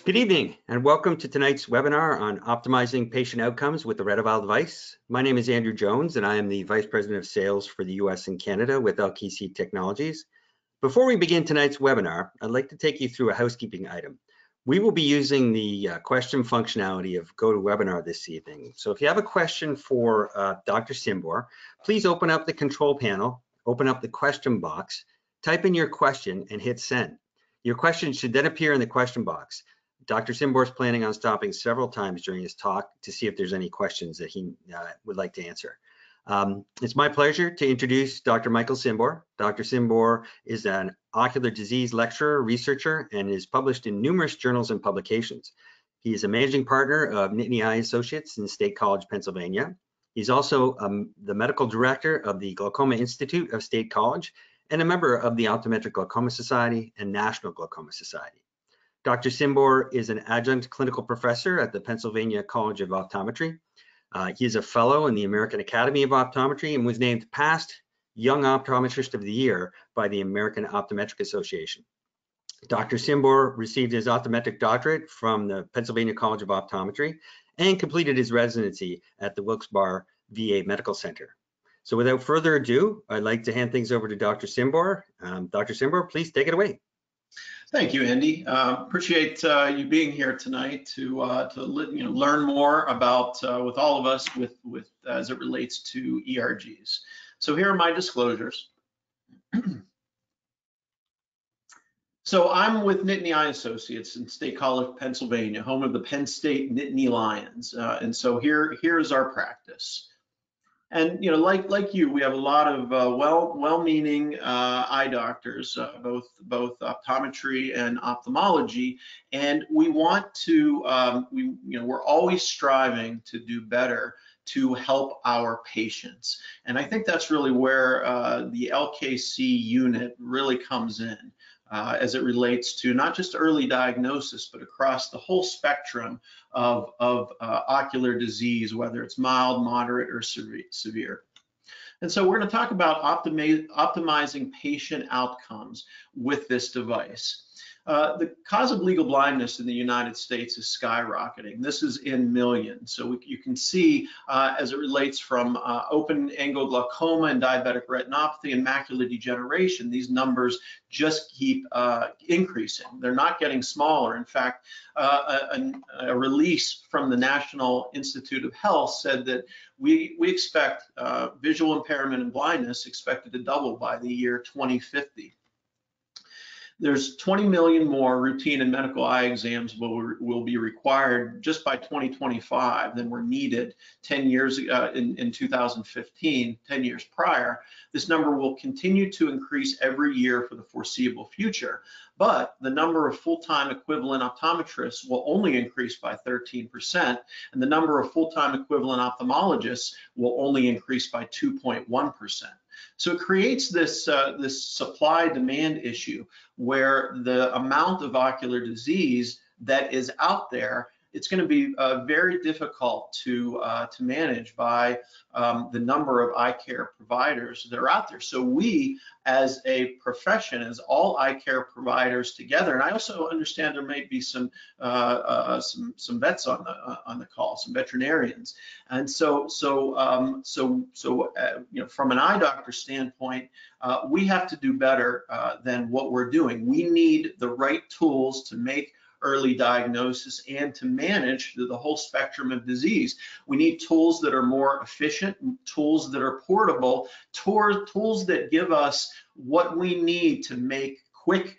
Good evening and welcome to tonight's webinar on optimizing patient outcomes with the RETeval device. My name is Andrew Jones and I am the Vice President of Sales for the US and Canada with ERG Technologies. Before we begin tonight's webinar, I'd like to take you through a housekeeping item. We will be using the question functionality of GoToWebinar this evening. So if you have a question for Dr. Simbore, please open up the control panel, open up the question box, type in your question and hit send. Your question should then appear in the question box. Dr. Simbore is planning on stopping several times during his talk to see if there's any questions that he would like to answer. It's my pleasure to introduce Dr. Michael Simbore. Dr. Simbore is an ocular disease lecturer, researcher, and is published in numerous journals and publications. He is a managing partner of Nittany Eye Associates in State College, Pennsylvania. He's also the medical director of the Glaucoma Institute of State College and a member of the Optometric Glaucoma Society and National Glaucoma Society. Dr. Cymbor is an adjunct clinical professor at the Pennsylvania College of Optometry. He is a fellow in the American Academy of Optometry and was named past Young Optometrist of the Year by the American Optometric Association. Dr. Cymbor received his optometric doctorate from the Pennsylvania College of Optometry and completed his residency at the Wilkes-Barre VA Medical Center. So without further ado, I'd like to hand things over to Dr. Cymbor. Dr. Cymbor, please take it away. Thank you, Andy. Appreciate you being here tonight to learn more about with all of us with as it relates to ERGs. So here are my disclosures. So I'm with Nittany Eye Associates in State College, Pennsylvania, home of the Penn State Nittany Lions, and so here is our practice. And like you, we have a lot of well-meaning eye doctors, both optometry and ophthalmology, and we want to we're always striving to do better to help our patients. And I think that's really where the LKC unit really comes in. As it relates to not just early diagnosis, but across the whole spectrum of ocular disease, whether it's mild, moderate, or severe. And so we're going to talk about optimizing patient outcomes with this device. The cause of legal blindness in the United States is skyrocketing. This is in millions. So you can see as it relates from open-angle glaucoma and diabetic retinopathy and macular degeneration, these numbers just keep increasing. They're not getting smaller. In fact, a release from the National Institute of Health said that we expect visual impairment and blindness expected to double by the year 2050. There's 20 million more routine and medical eye exams will be required just by 2025 than were needed 10 years in 2015, 10 years prior. This number will continue to increase every year for the foreseeable future, but the number of full-time equivalent optometrists will only increase by 13%, and the number of full-time equivalent ophthalmologists will only increase by 2.1%. So it creates this supply-demand issue where the amount of ocular disease that is out there, it's going to be very difficult to manage by the number of eye care providers that are out there. So we, as a profession, as all eye care providers together, and I also understand there may be some vets on the call, some veterinarians, and so from an eye doctor standpoint, we have to do better than what we're doing. We need the right tools to make early diagnosis and to manage the whole spectrum of disease. We need tools that are more efficient, tools that are portable, tools that give us what we need to make quick,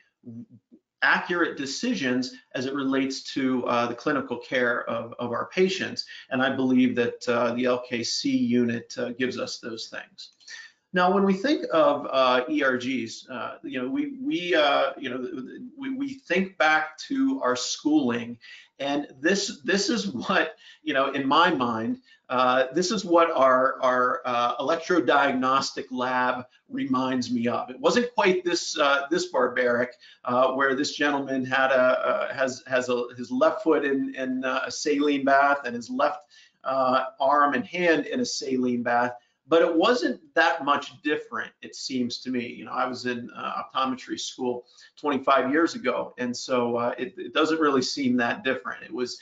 accurate decisions as it relates to the clinical care of our patients. And I believe that the LKC unit gives us those things. Now, when we think of ERGs, we think back to our schooling, and this is what, in my mind, this is what our electrode diagnostic lab reminds me of. It wasn't quite this barbaric, where this gentleman had his left foot in a saline bath and his left arm and hand in a saline bath. but it wasn't that much different, it seems to me. You know, I was in optometry school 25 years ago, and so it doesn't really seem that different. It was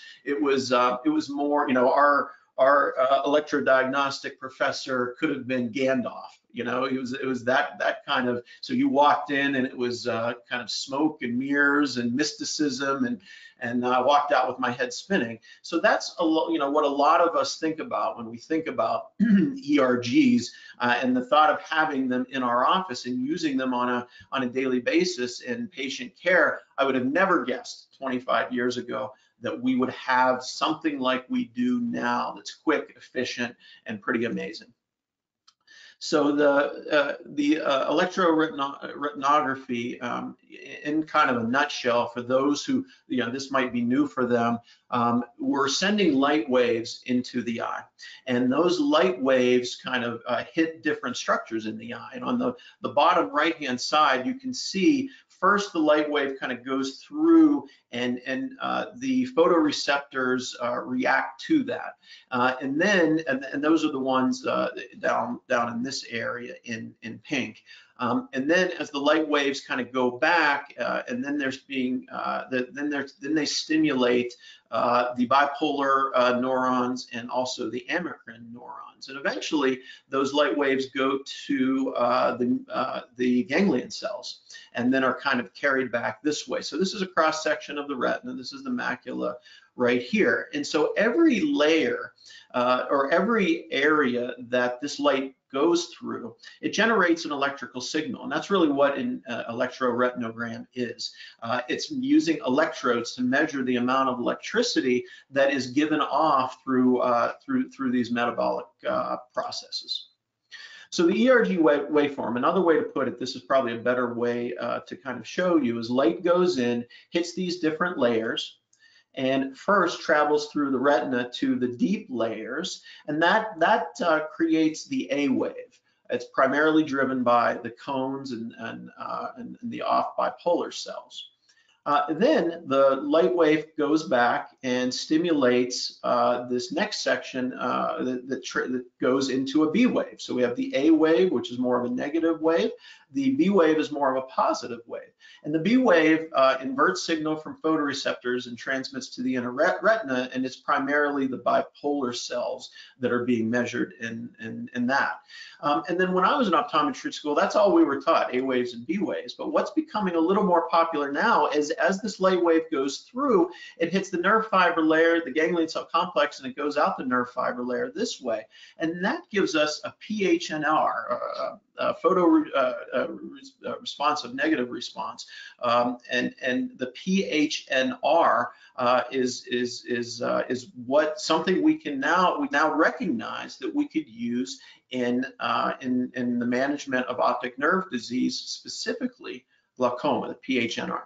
more, you know, our electrodiagnostic professor could have been Gandalf. You know, it was that kind of. So you walked in and it was kind of smoke and mirrors and mysticism, and I walked out with my head spinning. So that's you know, what a lot of us think about when we think about ERGs, and the thought of having them in our office and using them on a daily basis in patient care. I would have never guessed 25 years ago that we would have something like we do now that's quick, efficient, and pretty amazing. So the electroretinography, in kind of a nutshell, for those who, you know, this might be new for them, we're sending light waves into the eye, and those light waves kind of hit different structures in the eye. And on the bottom right-hand side, you can see first the light wave kind of goes through, and the photoreceptors react to that, and then those are the ones down in this area in pink. And then as the light waves kind of go back, and then there's being then they stimulate the bipolar neurons and also the amacrine neurons, and eventually those light waves go to the ganglion cells, and then are kind of carried back this way. So this is a cross section of the retina. This is the macula right here, and so every layer or every area that this light goes through, it generates an electrical signal, and that's really what an electroretinogram is. It's using electrodes to measure the amount of electricity that is given off through these metabolic processes. So the ERG waveform, another way to put it, this is probably a better way to kind of show you, is light goes in, hits these different layers, and first travels through the retina to the deep layers, and that creates the A wave. It's primarily driven by the cones and the off bipolar cells. Then the light wave goes back and stimulates this next section that goes into a B wave. So we have the A wave, which is more of a negative wave. The B wave is more of a positive wave. And the B wave inverts signal from photoreceptors and transmits to the inner retina, and it's primarily the bipolar cells that are being measured in that. And then when I was in optometry school, that's all we were taught, A waves and B waves. But what's becoming a little more popular now is as this light wave goes through, it hits the nerve fiber layer, the ganglion cell complex, and it goes out the nerve fiber layer this way. And that gives us a PHNR, responsive negative response, and the PHNR is what something we now recognize that we could use in the management of optic nerve disease, specifically glaucoma, the PHNR.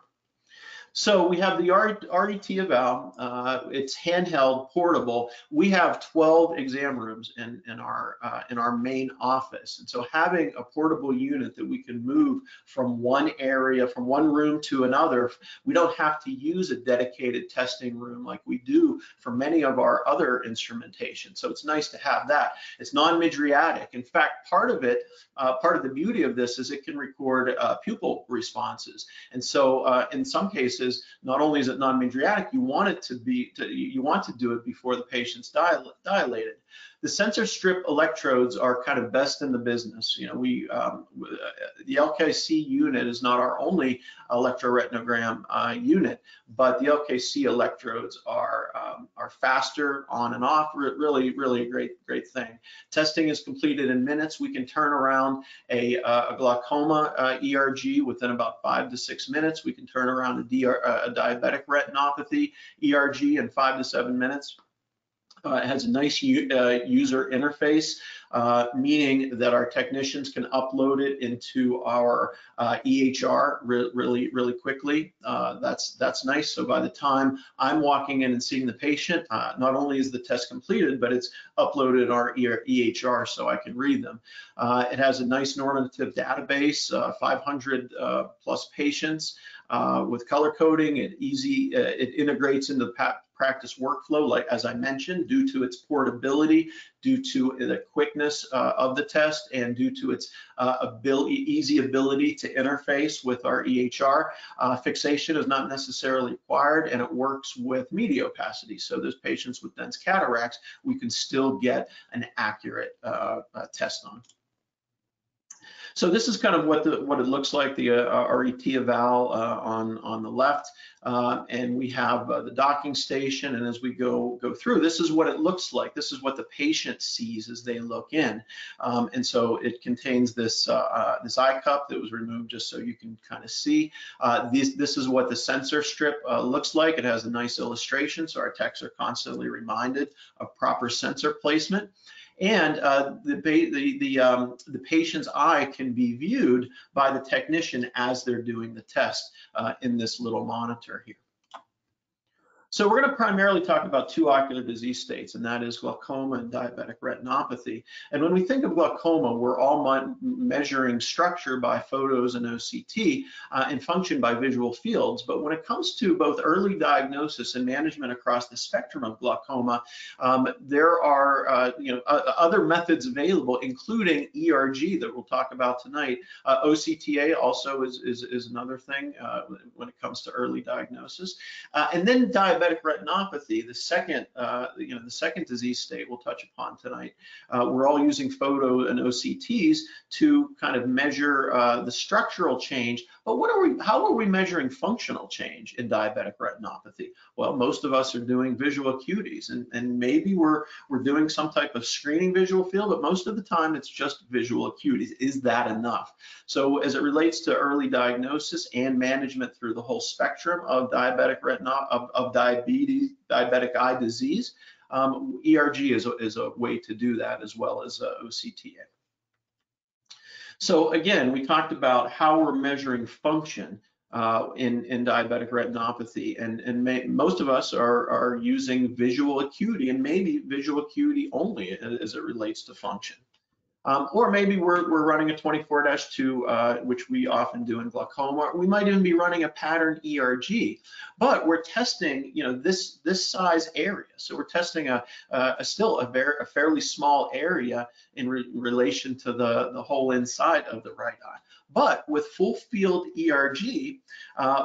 So we have the RETeval. It's handheld, portable. We have 12 exam rooms in our main office, and so having a portable unit that we can move from one area, from one room to another, we don't have to use a dedicated testing room like we do for many of our other instrumentation. So it's nice to have that. It's non-mydriatic. In fact, part of the beauty of this is it can record pupil responses, and so in some cases, not only is it non-mydriatic, you want to do it before the patient's dilated. The sensor strip electrodes are kind of best in the business. You know, the LKC unit is not our only electroretinogram unit, but the LKC electrodes are faster on and off. Really a great thing. Testing is completed in minutes. We can turn around a glaucoma ERG within about 5 to 6 minutes. We can turn around a diabetic retinopathy ERG in 5 to 7 minutes. It has a nice user interface, meaning that our technicians can upload it into our EHR really quickly. That's nice. So by the time I'm walking in and seeing the patient, not only is the test completed, but it's uploaded in our EHR so I can read them. It has a nice normative database, 500 plus patients with color coding. It integrates into the practice workflow, like as I mentioned, due to its portability, due to the quickness of the test, and due to its easy ability to interface with our EHR. Fixation is not necessarily required, and it works with media opacity. So those patients with dense cataracts, we can still get an accurate test on. So this is kind of what it looks like, the RETeval on the left, and we have the docking station. And as we go through, this is what it looks like. This is what the patient sees as they look in. And so it contains this this eye cup that was removed just so you can kind of see. This is what the sensor strip looks like. It has a nice illustration, so our techs are constantly reminded of proper sensor placement. And the patient's eye can be viewed by the technician as they're doing the test in this little monitor here. So we're going to primarily talk about two ocular disease states, and that is glaucoma and diabetic retinopathy. And when we think of glaucoma, we're all measuring structure by photos and OCT and function by visual fields. But when it comes to both early diagnosis and management across the spectrum of glaucoma, there are other methods available, including ERG that we'll talk about tonight. OCTA also is another thing when it comes to early diagnosis, and then diabetic retinopathy, the second disease state we'll touch upon tonight. We're all using photo and OCTs to kind of measure the structural change, but how are we measuring functional change in diabetic retinopathy? Well, most of us are doing visual acuities, and maybe we're doing some type of screening visual field, but most of the time it's just visual acuities. Is that enough? So as it relates to early diagnosis and management through the whole spectrum of diabetic diabetic eye disease, ERG is a way to do that, as well as OCTA. So again, we talked about how we're measuring function in diabetic retinopathy, and most of us are using visual acuity, and maybe visual acuity only as it relates to function. Or maybe we're running a 24-2, which we often do in glaucoma. We might even be running a pattern ERG, but we're testing, this size area. So we're testing still a fairly small area in relation to the whole inside of the right eye. But with full field ERG,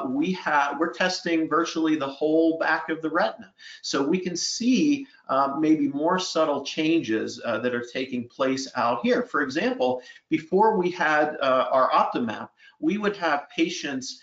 we're testing virtually the whole back of the retina. So we can see maybe more subtle changes that are taking place out here. For example, before we had our OptoMap, we would have patients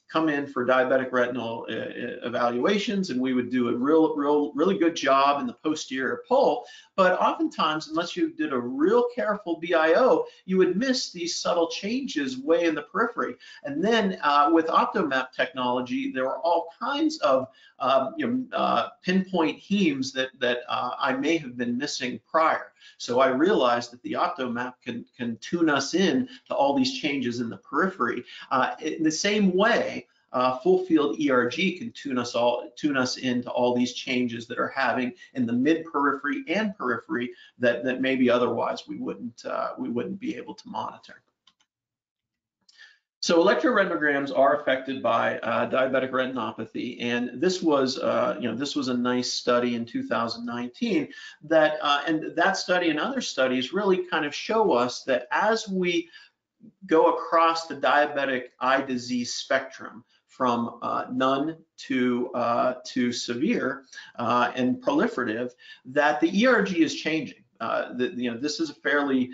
come in for diabetic retinal evaluations, and we would do a really good job in the posterior pole. But oftentimes, unless you did a real careful BIO, you would miss these subtle changes way in the periphery. And then with OptoMap technology, there were all kinds of pinpoint hemes that I may have been missing prior. So I realized that the OptoMap can tune us in to all these changes in the periphery. In the same way, full field ERG can tune us into all these changes that are having in the mid periphery and periphery that maybe otherwise we wouldn't be able to monitor. So electroretinograms are affected by diabetic retinopathy, and this was a nice study in 2019 and that study and other studies really kind of show us that as we go across the diabetic eye disease spectrum from none to severe and proliferative, that the ERG is changing. This is a fairly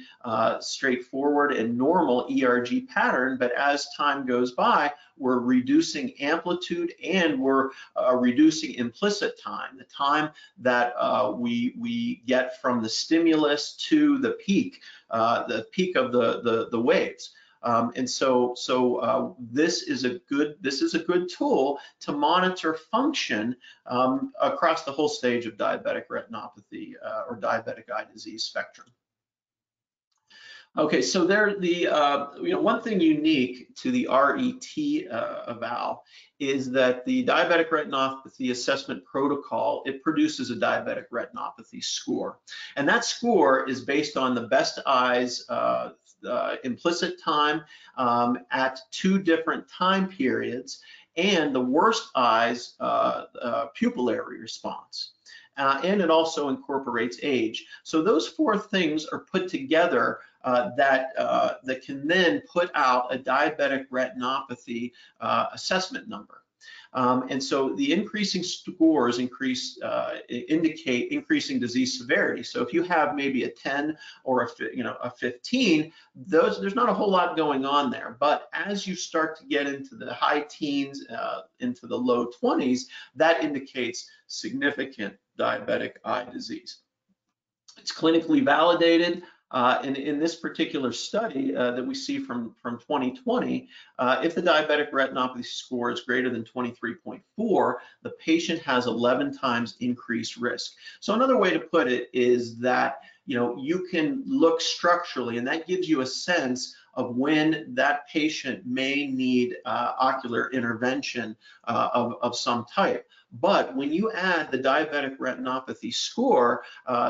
straightforward and normal ERG pattern, but as time goes by, we're reducing amplitude and we're reducing implicit time, the time that we get from the stimulus to the peak of the waves. And so this is a good tool to monitor function across the whole stage of diabetic retinopathy or diabetic eye disease spectrum. Okay, so one thing unique to the RETeval is that the diabetic retinopathy assessment protocol, it produces a diabetic retinopathy score, and that score is based on the best eyes implicit time at 2 different time periods, and the worst eyes pupillary response. And it also incorporates age. So those four things are put together that can then put out a diabetic retinopathy assessment number. And so the increasing scores indicate increasing disease severity. So if you have maybe a 10 or a 15, there's not a whole lot going on there. But as you start to get into the high teens, into the low 20s, that indicates significant diabetic eye disease. It's clinically validated. In this particular study that we see from 2020, if the diabetic retinopathy score is greater than 23.4, the patient has 11 times increased risk. So another way to put it is that you can look structurally, and that gives you a sense of when that patient may need ocular intervention of some type. But when you add the diabetic retinopathy score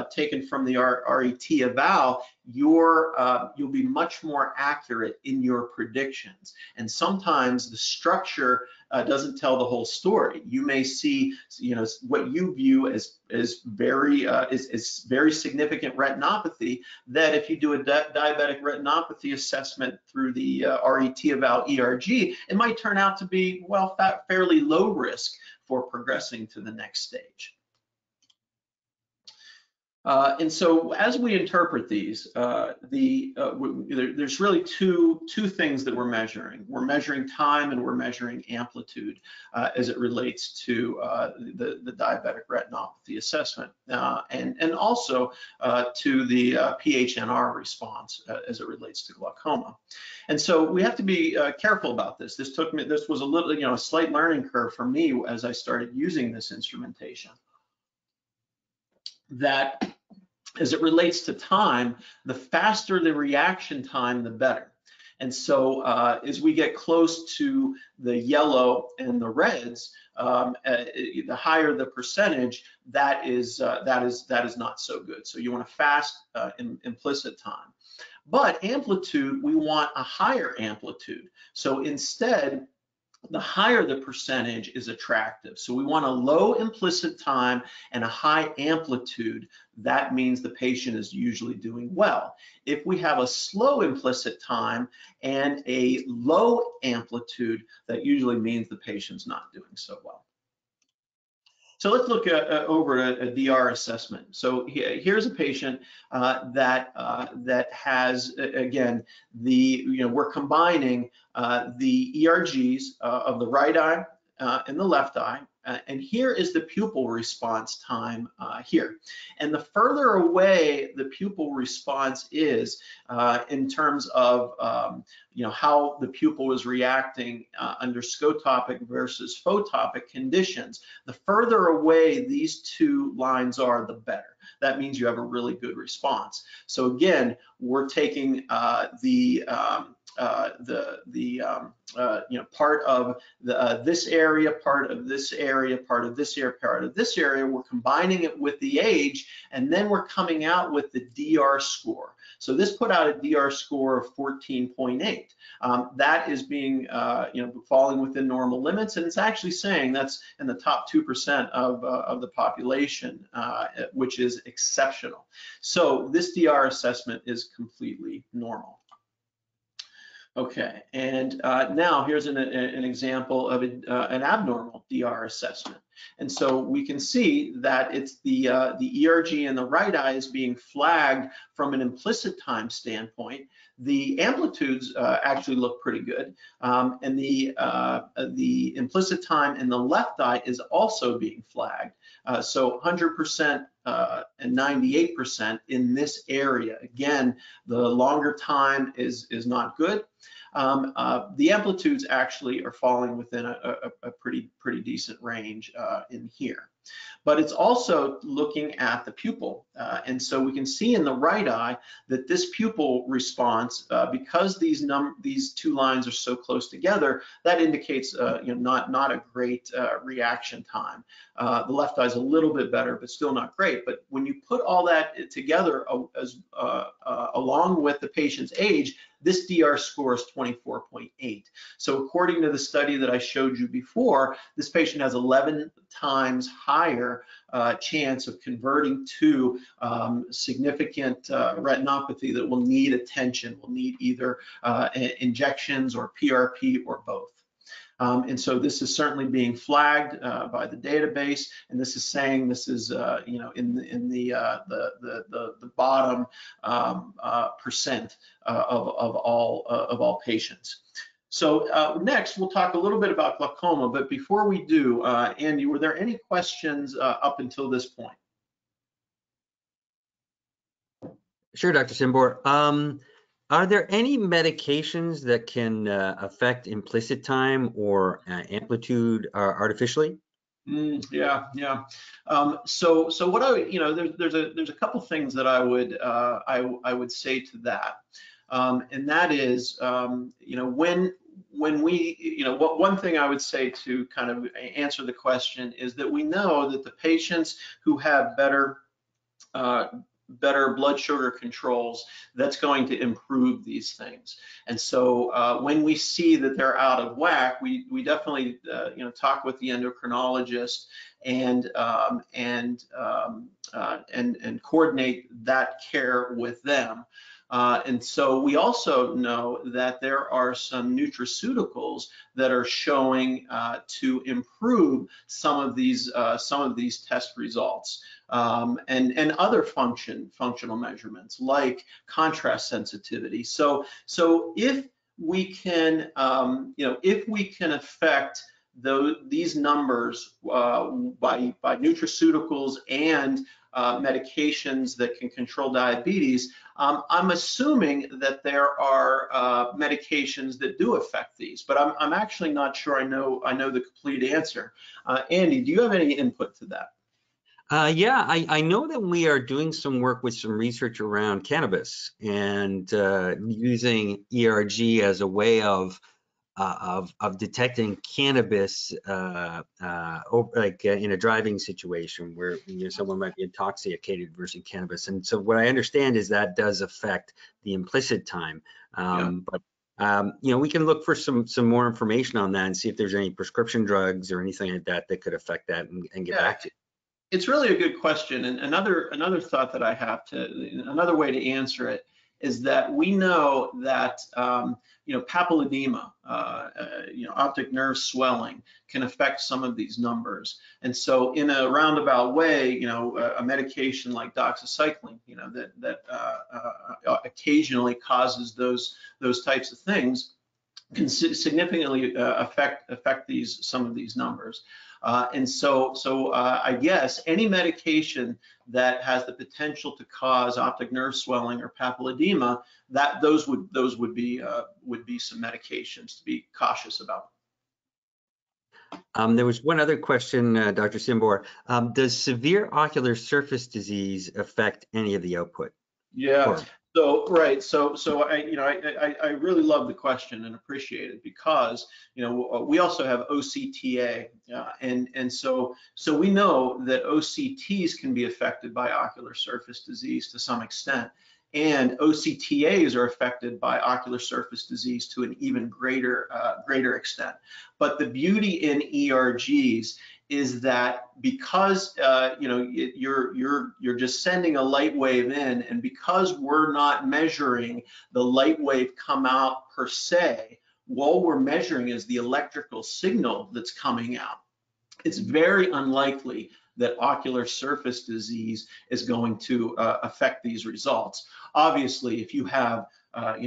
taken from the RETeval, you'll be much more accurate in your predictions. And sometimes the structure doesn't tell the whole story. You may see, what you view as very significant retinopathy, that if you do a diabetic retinopathy assessment through the RETeval ERG, it might turn out to be, well, fairly low risk for progressing to the next stage. And so as we interpret these, there's really two things that we're measuring. We're measuring time and we're measuring amplitude as it relates to the diabetic retinopathy assessment, and also to the PHNR response as it relates to glaucoma. And so we have to be careful about this. This was a little, a slight learning curve for me as I started using this instrumentation. That as it relates to time, the faster the reaction time, the better. And so as we get close to the yellow and the reds, the higher the percentage, that is not so good. So you want a fast implicit time. But amplitude, we want a higher amplitude. So instead, the higher the percentage is attractive. So we want a low implicit time and a high amplitude. That means the patient is usually doing well. If we have a slow implicit time and a low amplitude, that usually means the patient's not doing so well. So let's look over a DR assessment. So here's a patient that has, again, we're combining the ERGs of the right eye and the left eye, and here is the pupil response time here. And the further away the pupil response is in terms of how the pupil is reacting under scotopic versus photopic conditions, the further away these two lines are, the better. That means you have a really good response. So again, we're taking part of this area, part of this area, part of this area, part of this area. We're combining it with the age, and then we're coming out with the DR score. So this put out a DR score of 14.8. That is being, falling within normal limits, and it's actually saying that's in the top 2% of the population, which is exceptional. So this DR assessment is completely normal. Okay, and now here's an example of an abnormal DR assessment. And so we can see that it's the ERG in the right eye is being flagged from an implicit time standpoint. The amplitudes actually look pretty good, and the implicit time in the left eye is also being flagged. So 100% and 98% in this area. Again, the longer time is not good. The amplitudes actually are falling within a pretty decent range in here. But it's also looking at the pupil. And so we can see in the right eye that this pupil response, because these two lines are so close together, that indicates not a great reaction time. The left eye is a little bit better, but still not great. But when you put all that together along with the patient's age, this DR score is 24.8. So according to the study that I showed you before, this patient has 11 times higher chance of converting to significant retinopathy that will need attention, will need either injections or PRP or both. And so this is certainly being flagged by the database, and this is saying this is in the bottom percent of all patients. So next we'll talk a little bit about glaucoma, but before we do, Andy, were there any questions up until this point? Sure, Dr. Simbore. Are there any medications that can affect implicit time or amplitude artificially? Yeah. So what there's a couple things that I would say to that, and that is, when we, one thing I would say to kind of answer the question is that we know that the patients who have better blood sugar controls, that's going to improve these things. And so when we see that they're out of whack, we definitely talk with the endocrinologist and coordinate that care with them. And so we also know that there are some nutraceuticals that are showing to improve some of these test results, and other functional measurements like contrast sensitivity. So if we can affect these numbers by nutraceuticals and medications that can control diabetes, I'm assuming that there are medications that do affect these, but I'm actually not sure I know the complete answer. Andy, do you have any input to that? Yeah, I know that we are doing some work with some research around cannabis and using ERG as a way of detecting cannabis, like in a driving situation where someone might be intoxicated versus cannabis. And so what I understand is that does affect the implicit time. But we can look for some more information on that and see if there's any prescription drugs or anything like that that could affect that and get back to you. It's really a good question, and another thought that I have another way to answer it is that we know that papilledema, optic nerve swelling, can affect some of these numbers. And so, in a roundabout way, a medication like doxycycline, that occasionally causes those types of things, can significantly affect some of these numbers. And so I guess any medication that has the potential to cause optic nerve swelling or papilledema, those would be some medications to be cautious about. There was one other question, Dr. Simbore. Does severe ocular surface disease affect any of the output? Yeah. So right. So I really love the question and appreciate it because we also have OCTA, and so we know that OCTs can be affected by ocular surface disease to some extent, and OCTAs are affected by ocular surface disease to an even greater extent. But the beauty in ERGs is that because you're just sending a light wave in, and because we're not measuring the light wave come out per se, all we're measuring is the electrical signal that's coming out. It's very unlikely that ocular surface disease is going to affect these results. Obviously, if you have a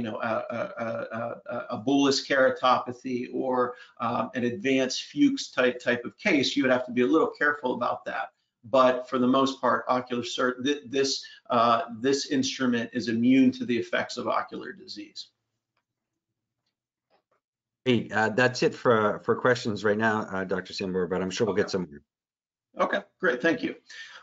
bullous keratopathy or an advanced Fuchs type of case, you would have to be a little careful about that. But for the most part, this instrument is immune to the effects of ocular disease. Hey, that's it for questions right now, Dr. Cymbor, but I'm sure we'll get some more. Okay, great, thank you.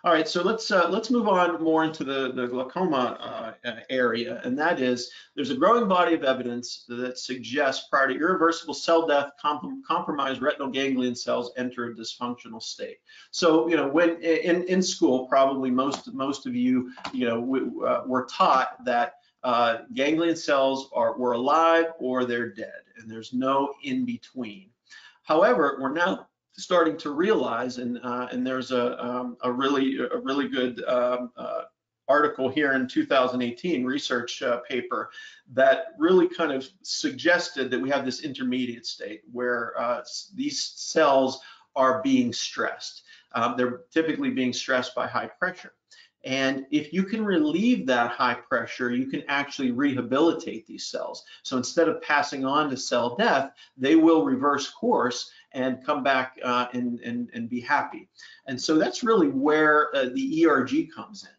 All right, so let's move on more into the glaucoma area, and that is there's a growing body of evidence that suggests prior to irreversible cell death, compromised retinal ganglion cells enter a dysfunctional state. So when in school, probably most of you were taught that ganglion cells were alive or they're dead, and there's no in between. However, we're now starting to realize, and there's a really good article here in 2018 research paper that really kind of suggested that we have this intermediate state where these cells are being stressed. They're typically being stressed by high pressure. And if you can relieve that high pressure, you can actually rehabilitate these cells. So instead of passing on to cell death, they will reverse course and come back and be happy. And so that's really where the ERG comes in.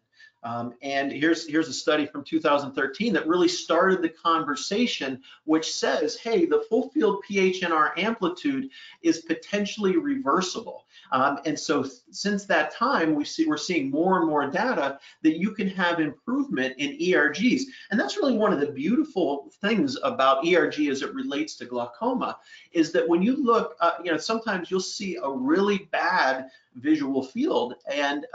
And here's a study from 2013 that really started the conversation, which says, hey, the full field PHNR amplitude is potentially reversible. And so since that time, we're seeing more and more data that you can have improvement in ERGs. And that's really one of the beautiful things about ERG as it relates to glaucoma, is that when you look, sometimes you'll see a really bad visual field, and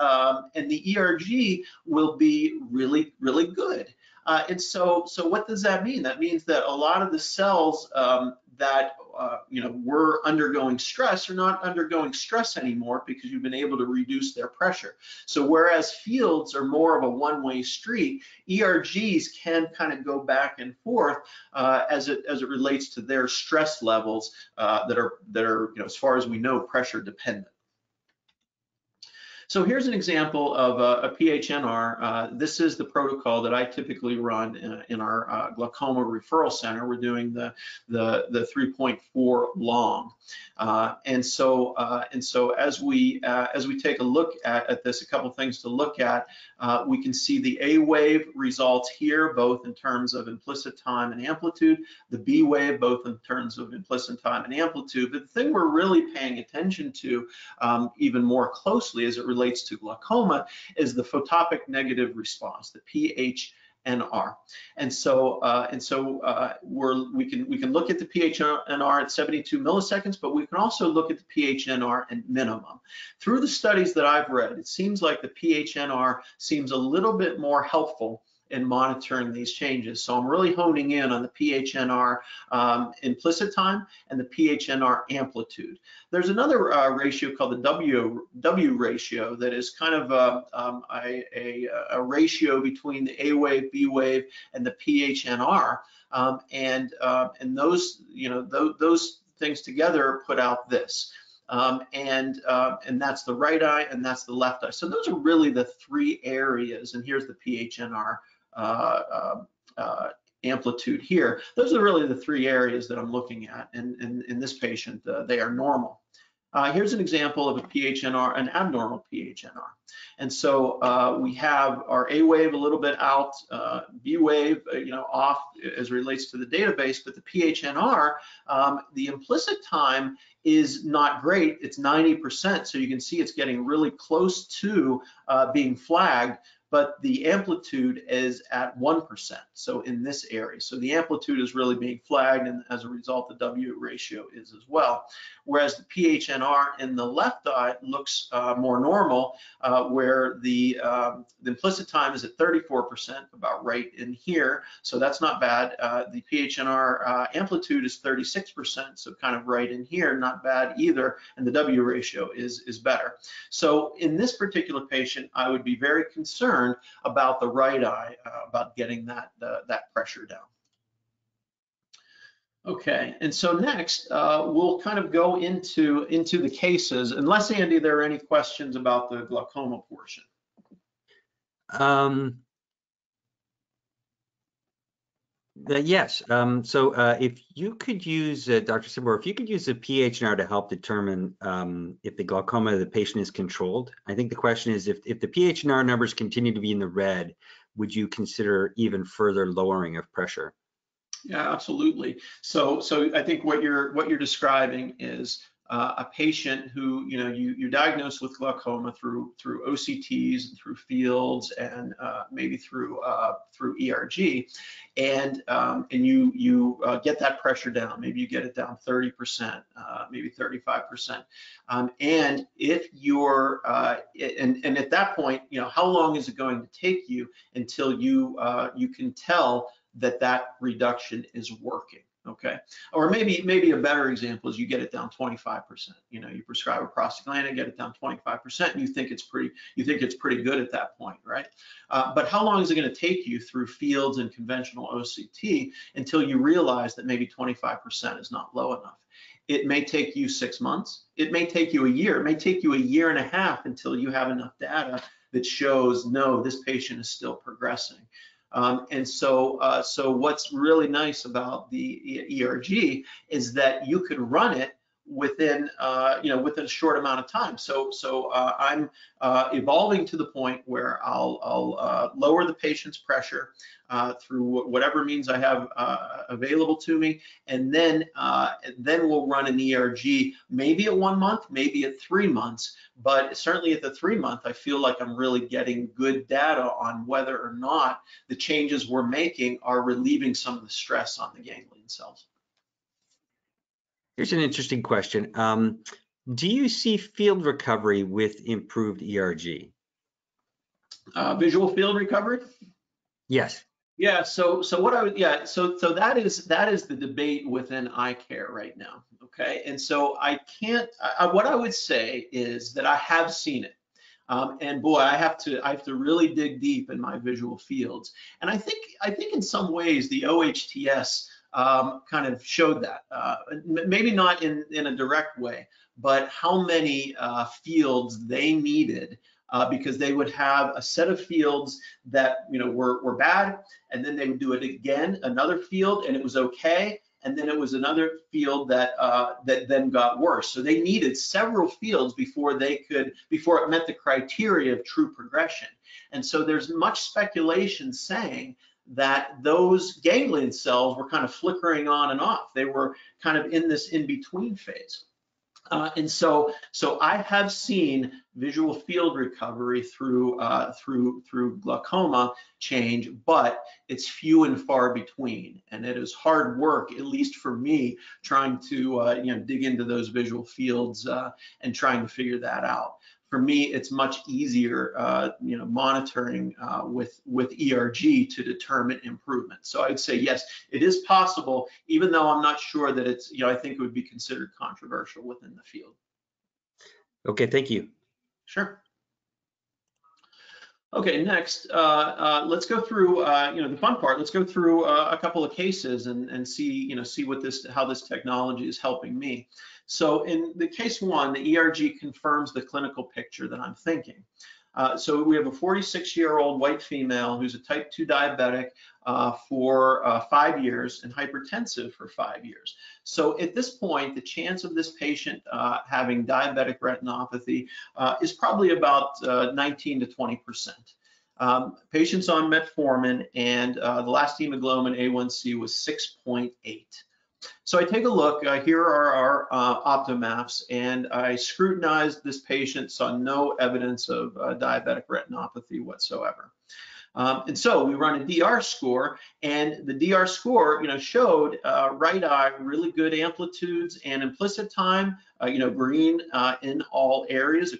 the ERG will be really, really good. And so what does that mean? That means that a lot of the cells that were undergoing stress are not undergoing stress anymore because you've been able to reduce their pressure. So whereas fields are more of a one-way street, ERGs can kind of go back and forth as it relates to their stress levels that are as far as we know, pressure dependent. So here's an example of a PHNR. This is the protocol that I typically run in our glaucoma referral center. We're doing the 3.4 long, and so as we take a look at this, a couple things to look at. We can see the A wave results here, both in terms of implicit time and amplitude. The B wave, both in terms of implicit time and amplitude. But the thing we're really paying attention to even more closely as it relates to glaucoma is the photopic negative response, the PHNR. And so we can look at the PHNR at 72 milliseconds, but we can also look at the PHNR at minimum. Through the studies that I've read, it seems like the PHNR seems a little bit more helpful in monitoring these changes. So I'm really honing in on the PHNR implicit time and the PHNR amplitude. There's another ratio called the W ratio that is kind of a ratio between the A wave, B wave, and the PHNR, and those those things together put out this. And that's the right eye and that's the left eye. So those are really the three areas. And here's the PHNR amplitude here. Those are really the three areas that I'm looking at. And in this patient, they are normal. Here's an example of a PHNR, an abnormal PHNR. And so we have our A wave a little bit out, B wave, off as it relates to the database, but the PHNR, the implicit time is not great. It's 90%, so you can see it's getting really close to being flagged, but the amplitude is at 1%, so in this area. So the amplitude is really being flagged, and as a result, the W ratio is as well. Whereas the PHNR in the left eye looks more normal, where the implicit time is at 34%, about right in here, so that's not bad. The PHNR amplitude is 36%, so kind of right in here, not bad either, and the W ratio is better. So in this particular patient, I would be very concerned about the right eye, about getting that pressure down. Okay, and so next we'll kind of go into the cases. Unless, Andy, there are any questions about the glaucoma portion. Yes. So if you could use, Dr. Simbore, if you could use a PHNR to help determine if the glaucoma of the patient is controlled. I think the question is, if the PHNR numbers continue to be in the red, would you consider even further lowering of pressure? Yeah, absolutely. So I think what you're describing is a patient who, you diagnose with glaucoma through OCTs and through fields and maybe through ERG, and you get that pressure down. Maybe you get it down 30%, maybe 35%. And if you're and at that point, how long is it going to take you until you can tell that reduction is working? Okay, or maybe a better example is you get it down 25%. You prescribe a prostaglandin, get it down 25%, and you think it's pretty good at that point, right? But how long is it going to take you through fields and conventional OCT until you realize that maybe 25% is not low enough? It may take you 6 months. It may take you a year. It may take you a year and a half until you have enough data that shows, no, this patient is still progressing. And so what's really nice about the ERG is that you could run it within within a short amount of time. So I'm evolving to the point where I'll lower the patient's pressure through whatever means I have available to me, and then we'll run an ERG maybe at 1 month, maybe at 3 months, but certainly at the 3 month, I feel like I'm really getting good data on whether or not the changes we're making are relieving some of the stress on the ganglion cells. Here's an interesting question. Do you see field recovery with improved ERG? Visual field recovery? Yes. Yeah. So what I would, yeah. So that is the debate within eye care right now. Okay. And so I can't. What I would say is that I have seen it. And boy, I have to really dig deep in my visual fields. And I think in some ways the OHTS kind of showed that, maybe not in a direct way, but how many fields they needed, because they would have a set of fields that were bad, and then they would do it again, another field, and it was okay, and then it was another field that then got worse. So they needed several fields before it met the criteria of true progression. And so there's much speculation saying that those ganglion cells were kind of flickering on and off. They were kind of in this in-between phase. And so I have seen visual field recovery through glaucoma change, but it's few and far between, and it is hard work, at least for me, trying to dig into those visual fields and trying to figure that out. For me, it's much easier, monitoring with ERG to determine improvement. So I'd say yes, it is possible, even though I'm not sure that it's, I think it would be considered controversial within the field. Okay, thank you. Sure. Okay, next, let's go through, the fun part. Let's go through a couple of cases and see, how this technology is helping me. So in the case one, the ERG confirms the clinical picture that I'm thinking. So we have a 46-year-old white female who's a type 2 diabetic for 5 years and hypertensive for 5 years. So at this point, the chance of this patient having diabetic retinopathy is probably about 19 to 20%. Patient's on metformin, and the last hemoglobin A1C was 6.8. So I take a look, here are our optomaps, and I scrutinized this patient, saw no evidence of diabetic retinopathy whatsoever. And so we run a DR score, and the DR score, showed right eye really good amplitudes and implicit time, green in all areas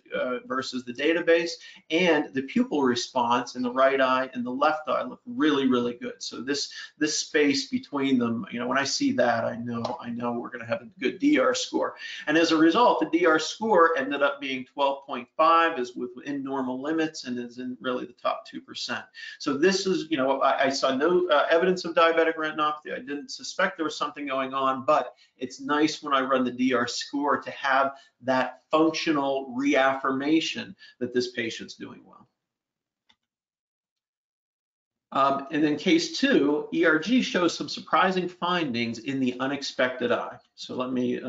versus the database, and the pupil response in the right eye and the left eye look really, really good. So this space between them, when I see that, I know we're going to have a good DR score. And as a result, the DR score ended up being 12.5, is within normal limits, and is in really the top 2%. So this is, I saw no evidence of diabetic retinopathy. I didn't suspect there was something going on, but it's nice when I run the DR score to have that functional reaffirmation that this patient's doing well. And then case two, ERG shows some surprising findings in the unexpected eye. So let me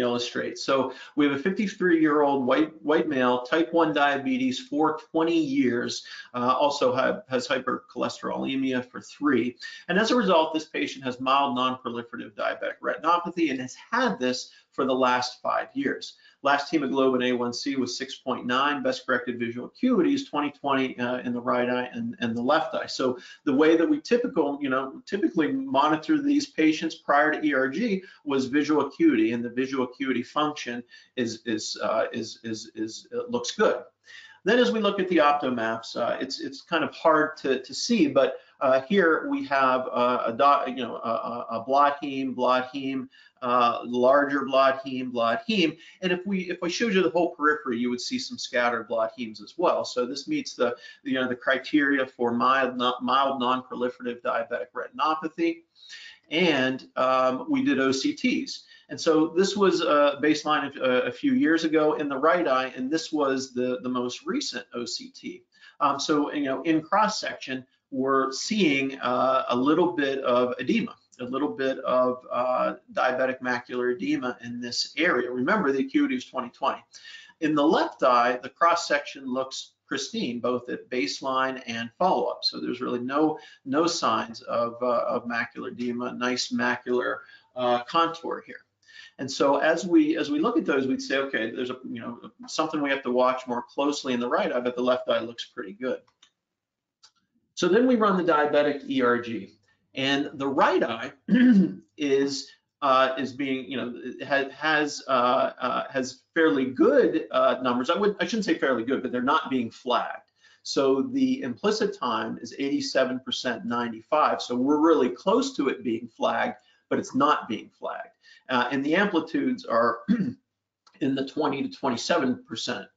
illustrate. So we have a 53-year-old white male, type 1 diabetes for 20 years, also has hypercholesterolemia for 3. And as a result, this patient has mild non-proliferative diabetic retinopathy and has had this for the last 5 years. Last hemoglobin A1C was 6.9. Best corrected visual acuity is 20/20 in the right eye and the left eye. So the way that we typically monitor these patients prior to ERG was visual acuity, and the visual acuity function looks good. Then as we look at the optomaps, it's kind of hard to see, but here we have a blot heme, larger blot heme, and if I showed you the whole periphery, you would see some scattered blot hemes as well. So this meets the criteria for mild non-proliferative diabetic retinopathy, and we did OCTs. And so this was baseline a few years ago in the right eye, and this was the most recent OCT. So in cross section, we're seeing a little bit of edema, a little bit of diabetic macular edema in this area. Remember, the acuity is 20/20. In the left eye, the cross section looks pristine, both at baseline and follow-up. So there's really no signs of macular edema, nice macular contour here. And so as we look at those, we'd say, okay, there's something we have to watch more closely in the right eye, but the left eye looks pretty good. So then we run the diabetic ERG, and the right eye is being, has fairly good numbers. I shouldn't say fairly good, but they're not being flagged. So the implicit time is 87%, 95. So we're really close to it being flagged, but it's not being flagged. And the amplitudes are in the 20 to 27%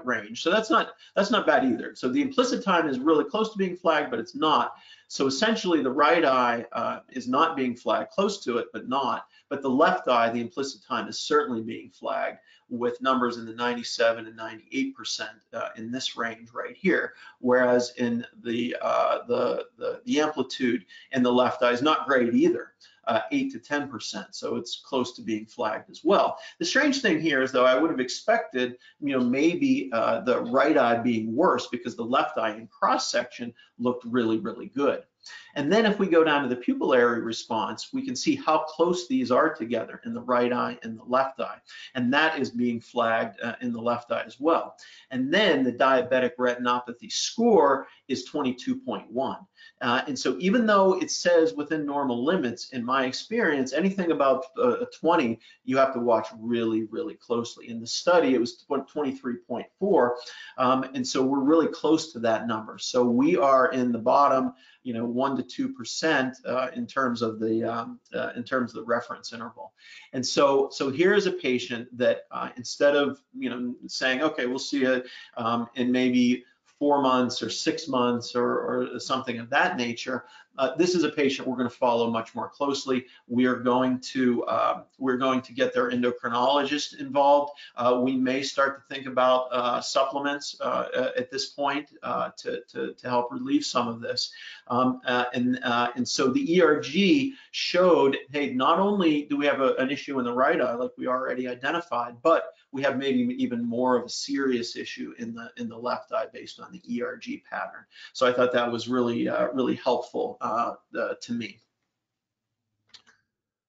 range. So that's not bad either. So the implicit time is really close to being flagged, but it's not. So essentially the right eye is not being flagged, close to it, but not. But the left eye, the implicit time is certainly being flagged with numbers in the 97 and 98% in this range right here. Whereas in the amplitude in the left eye is not great either. 8 to 10%, so it's close to being flagged as well. The strange thing here is, though, I would have expected, maybe the right eye being worse because the left eye in cross section looked really, really good. And then if we go down to the pupillary response, we can see how close these are together in the right eye and the left eye. And that is being flagged in the left eye as well. And then the diabetic retinopathy score is 22.1. And so even though it says within normal limits, in my experience, anything above 20, you have to watch really, really closely. In the study, it was 23.4. And so we're really close to that number. So we are in the bottom, 1 to 2% in terms of the reference interval. And so here's a patient that instead of saying, okay, we'll see it in maybe 4 months or 6 months or something of that nature, this is a patient we're going to follow much more closely. We're going to get their endocrinologist involved. We may start to think about supplements at this point to help relieve some of this. And so the ERG showed, hey, not only do we have an issue in the right eye like we already identified, but we have maybe even more of a serious issue in the left eye based on the ERG pattern. So I thought that was really really helpful to me.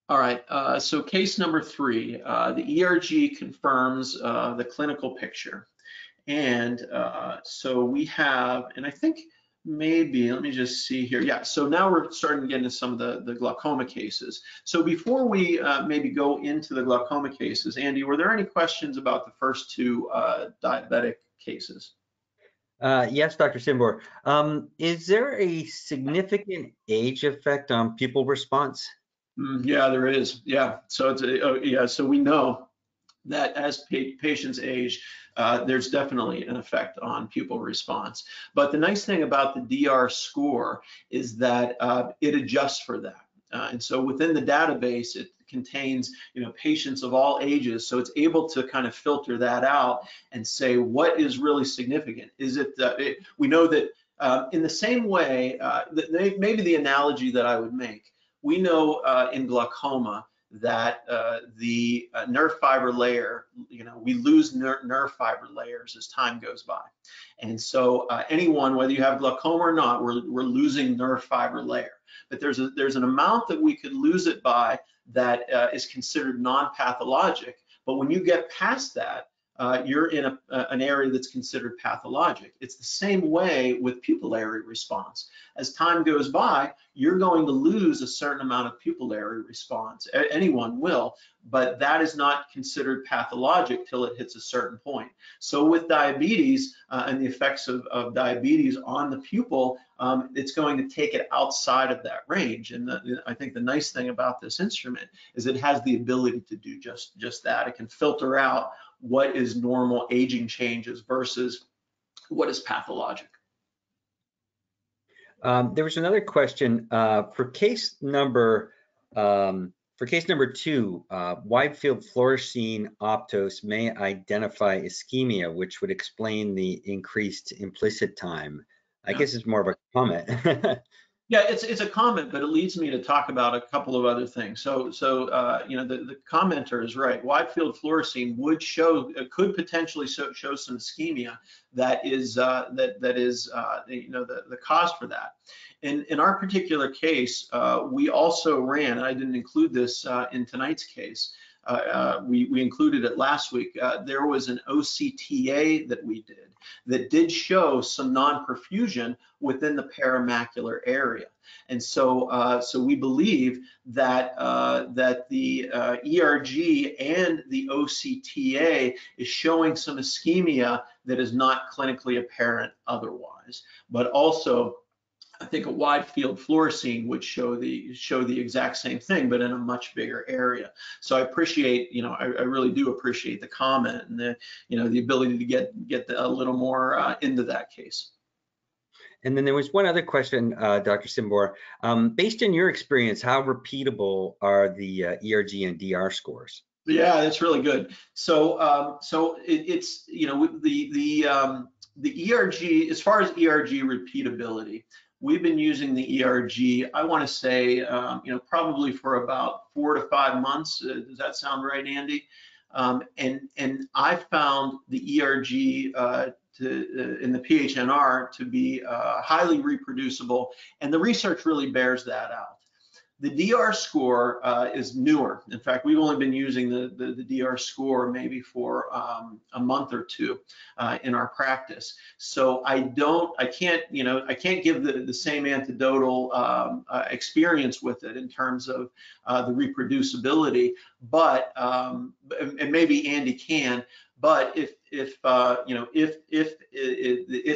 All right, so case number 3, the ERG confirms the clinical picture. And so we have, and I think maybe, let me just see here. Yeah, so now we're starting to get into some of the glaucoma cases. So before we maybe go into the glaucoma cases, Andy, were there any questions about the first 2 diabetic cases? Yes, Dr. Simbore. Is there a significant age effect on pupil response? Yeah, there is. Yeah, so it's so we know that as patients age, there's definitely an effect on pupil response. But the nice thing about the DR score is that it adjusts for that. And so within the database, it contains patients of all ages, so it's able to kind of filter that out and say what is really significant. Is it, we know that in the same way, maybe the analogy that I would make, we know in glaucoma that the nerve fiber layer, we lose nerve fiber layers as time goes by. And so anyone, whether you have glaucoma or not, we're losing nerve fiber layer. But there's an amount that we could lose it by that is considered non-pathologic. But when you get past that, you're in an area that's considered pathologic. It's the same way with pupillary response. As time goes by, you're going to lose a certain amount of pupillary response. Anyone will, but that is not considered pathologic till it hits a certain point. So with diabetes and the effects of diabetes on the pupil, it's going to take it outside of that range. And I think the nice thing about this instrument is it has the ability to do just that. It can filter out what is normal aging changes versus what is pathologic. There was another question for case number 2. Wide field fluorescein optos may identify ischemia, which would explain the increased implicit time. I guess it's more of a comment. Yeah, it's a comment, but it leads me to talk about a couple of other things. So the commenter is right. Wide field fluorescein could potentially show some ischemia that is the cause for that. In our particular case, we also ran, and I didn't include this in tonight's case. We included it last week. There was an OCTA that we did show some non-perfusion within the paramacular area, and so we believe that the ERG and the OCTA is showing some ischemia that is not clinically apparent otherwise, but also I think a wide field fluorescein would show the exact same thing, but in a much bigger area. So I appreciate, I really do appreciate the comment and the ability to get a little more into that case. And then there was one other question, Dr. Simbore. Based on your experience, how repeatable are the ERG and DR scores? Yeah, that's really good. So it's the ERG, as far as ERG repeatability, we've been using the ERG, I want to say, probably for about 4 to 5 months. Does that sound right, Andy? And I found the ERG in the PHNR to be highly reproducible, and the research really bears that out. The DR score is newer. In fact, we've only been using the DR score maybe for a month or two in our practice. So I can't give the same anecdotal experience with it in terms of the reproducibility, but and maybe Andy can. But if at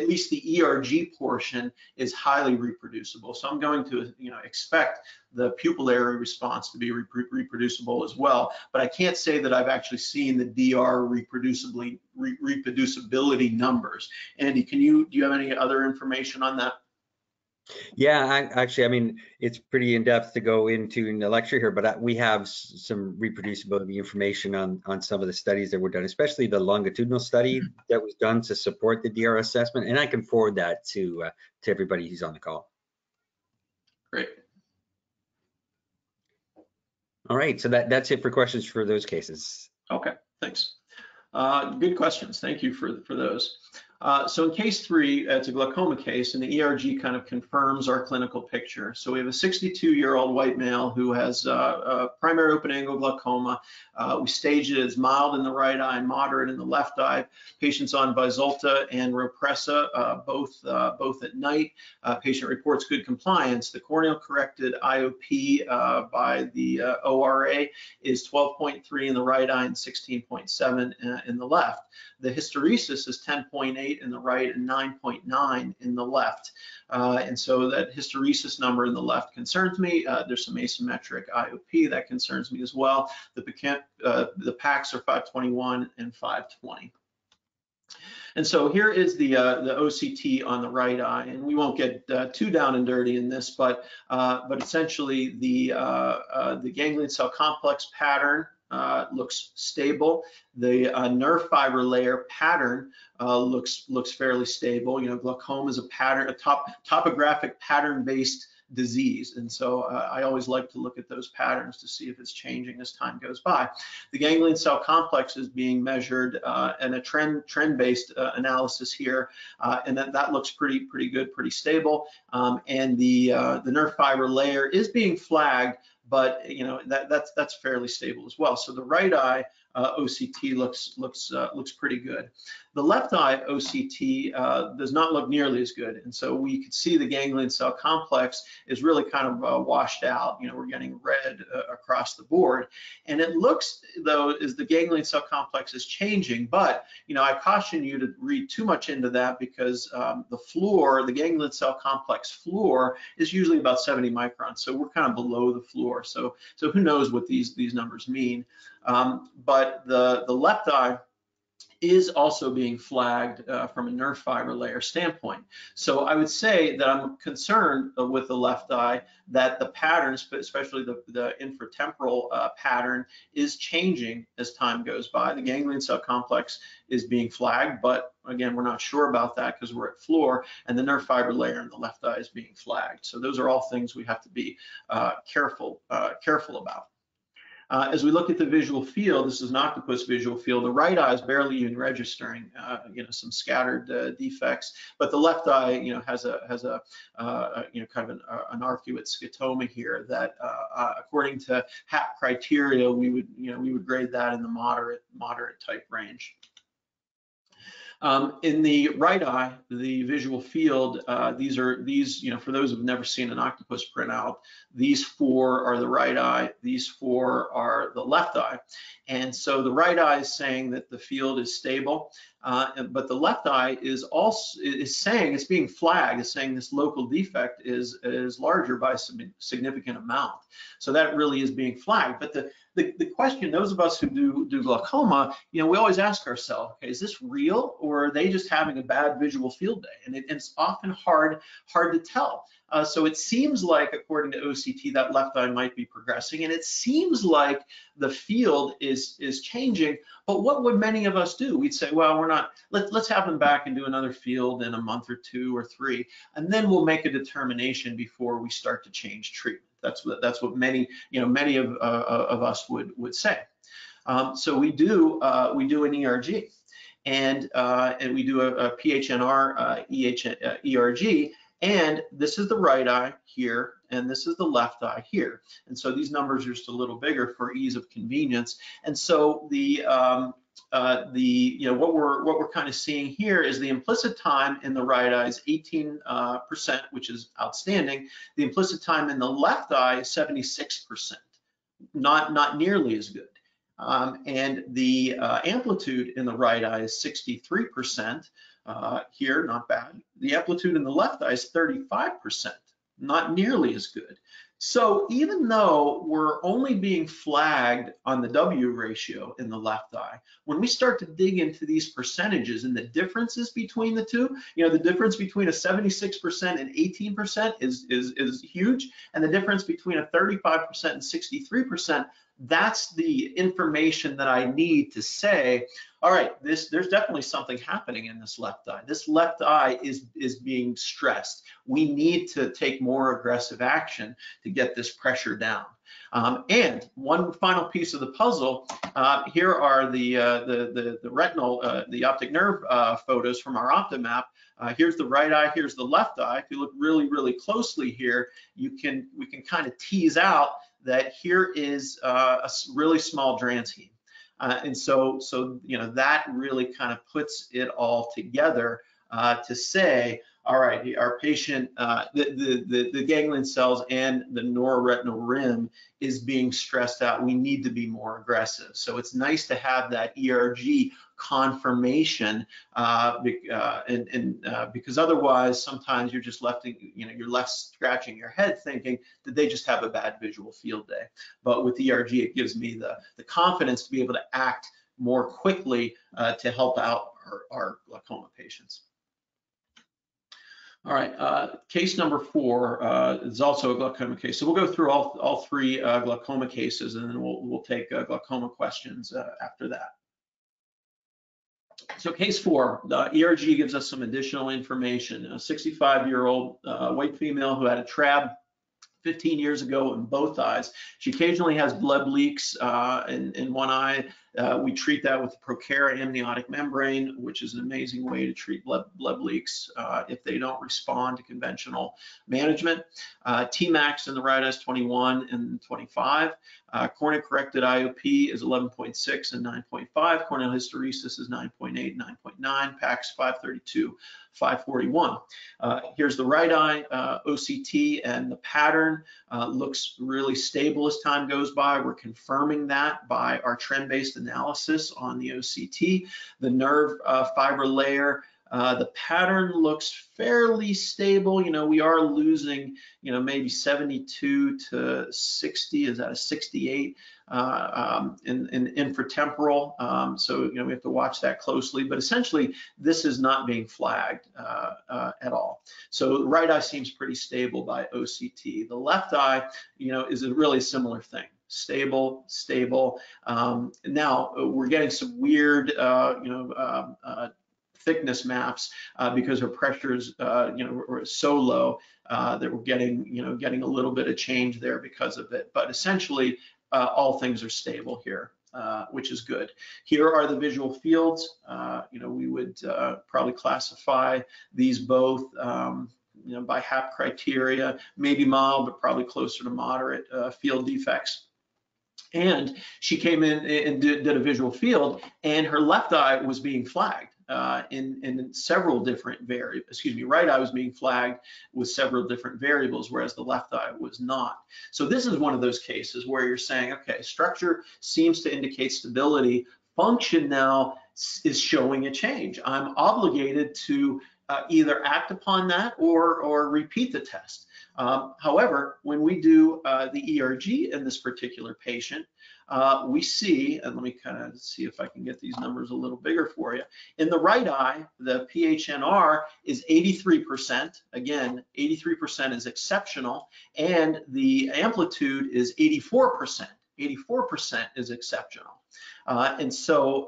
least the ERG portion is highly reproducible, so I'm going to expect the pupillary response to be reproducible as well. But I can't say that I've actually seen the DR reproducibility numbers. Andy, do you have any other information on that? Yeah, I mean, it's pretty in depth to go into in the lecture here, but we have some reproducibility information on some of the studies that were done, especially the longitudinal study that was done to support the DR assessment, and I can forward that to everybody who's on the call. Great. All right, so that's it for questions for those cases. Okay, thanks. Good questions. Thank you for those. So in case 3, it's a glaucoma case, and the ERG kind of confirms our clinical picture. So we have a 62-year-old white male who has primary open-angle glaucoma. We staged it as mild in the right eye and moderate in the left eye. Patient's on Vyzulta and Ropressa, both at night. Patient reports good compliance. The corneal corrected IOP by the ORA is 12.3 in the right eye and 16.7 in the left. The hysteresis is 10.8 in the right and 9.9 in the left. And so that hysteresis number in the left concerns me. There's some asymmetric IOP that concerns me as well. The PACs are 521 and 520. And so here is the OCT on the right eye, and we won't get too down and dirty in this, but essentially the ganglion cell complex pattern looks stable. The nerve fiber layer pattern looks fairly stable. Glaucoma is a topographic pattern-based disease. And so I always like to look at those patterns to see if it's changing as time goes by. The ganglion cell complex is being measured in a trend-based analysis here, and that looks pretty good, pretty stable. And the nerve fiber layer is being flagged, but that's fairly stable as well. So the right eye OCT looks pretty good. The left eye OCT does not look nearly as good, and so we could see the ganglion cell complex is really kind of washed out. We're getting red across the board, and it looks though as the ganglion cell complex is changing. But I caution you to read too much into that, because the floor, the ganglion cell complex floor, is usually about 70 microns, so we're kind of below the floor. So who knows what these numbers mean? But the left eye is also being flagged from a nerve fiber layer standpoint. So I would say that I'm concerned with the left eye that the patterns, especially the infratemporal pattern, is changing as time goes by. The ganglion cell complex is being flagged, but again, we're not sure about that because we're at floor, and the nerve fiber layer in the left eye is being flagged. So those are all things we have to be careful about. As we look at the visual field, this is an octopus visual field. The right eye is barely even registering, some scattered defects, but the left eye, has a kind of an arcuate scotoma here that, according to HAP criteria, we would grade that in the moderate type range. In the right eye, the visual field, these, for those who've never seen an octopus printout, these four are the right eye, these four are the left eye. And so the right eye is saying that the field is stable, but the left eye is saying, it's being flagged, it's saying this local defect is larger by a significant amount. So that really is being flagged. But the question, those of us who do glaucoma, we always ask ourselves, okay, is this real, or are they just having a bad visual field day? And it's often hard to tell. So it seems like, according to OCT, that left eye might be progressing, and it seems like the field is changing. But what would many of us do? We'd say, well, we're not. Let's have them back and do another field in a month or 2 or 3, and then we'll make a determination before we start to change treatment. That's what many of us would say. So we do an ERG, and we do a PHNR ERG. And this is the right eye here, and this is the left eye here. And so these numbers are just a little bigger for ease of convenience. And so what we're kind of seeing here is the implicit time in the right eye is 18%, which is outstanding. The implicit time in the left eye is 76%, not nearly as good. And the amplitude in the right eye is 63%. Here, not bad. The amplitude in the left eye is 35%, not nearly as good. So even though we're only being flagged on the W ratio in the left eye, when we start to dig into these percentages and the differences between the two, the difference between a 76% and 18% is huge, and the difference between a 35% and 63%, that's the information that I need to say, all right, there's definitely something happening in this left eye. This left eye is being stressed. We need to take more aggressive action to get this pressure down. And one final piece of the puzzle, here are the retinal, the optic nerve photos from our OptoMap. Here's the right eye, here's the left eye. If you look really closely here, we can kind of tease out that here is a really small Dranskene. And so that really kind of puts it all together to say, all right, our patient, the ganglion cells and the neuroretinal rim is being stressed out. We need to be more aggressive. So it's nice to have that ERG confirmation, because otherwise sometimes you're just left scratching your head thinking, did they just have a bad visual field day? But with ERG, it gives me the confidence to be able to act more quickly to help out our glaucoma patients. All right, case number 4 is also a glaucoma case. So we'll go through all 3 glaucoma cases, and then we'll take glaucoma questions after that. So case 4, the ERG gives us some additional information. A 65-year-old white female who had a TRAB 15 years ago in both eyes. She occasionally has blood leaks in one eye. We treat that with the Procara amniotic membrane, which is an amazing way to treat blood leaks if they don't respond to conventional management. Tmax in the right eye is 21 and 25. Cornea corrected IOP is 11.6 and 9.5. Corneal hysteresis is 9.8, 9.9. PAX 532, 541. Here's the right eye OCT, and the pattern looks really stable as time goes by. We're confirming that by our trend-based analysis on the OCT. The nerve fiber layer, the pattern looks fairly stable. You know, we are losing, you know, maybe 72 to 60, is that a 68 in infratemporal? So, you know, we have to watch that closely, but essentially this is not being flagged at all. So the right eye seems pretty stable by OCT. The left eye, you know, is a really similar thing. Stable, stable. Now we're getting some weird, thickness maps because her pressures, were so low that we're getting a little bit of change there because of it. But essentially, all things are stable here, which is good. Here are the visual fields. We would probably classify these both. By HAP criteria, maybe mild, but probably closer to moderate field defects. And she came in and did a visual field, and her left eye was being flagged in several different variables. Right eye was being flagged with several different variables, whereas the left eye was not. So this is one of those cases where you're saying, okay, structure seems to indicate stability. Function now is showing a change. I'm obligated to either act upon that or repeat the test. However, when we do the ERG in this particular patient, we see, and let me kind of see if I can get these numbers a little bigger for you. In the right eye, the PHNR is 83%. Again, 83% is exceptional, and the amplitude is 84%. 84% is exceptional. And so,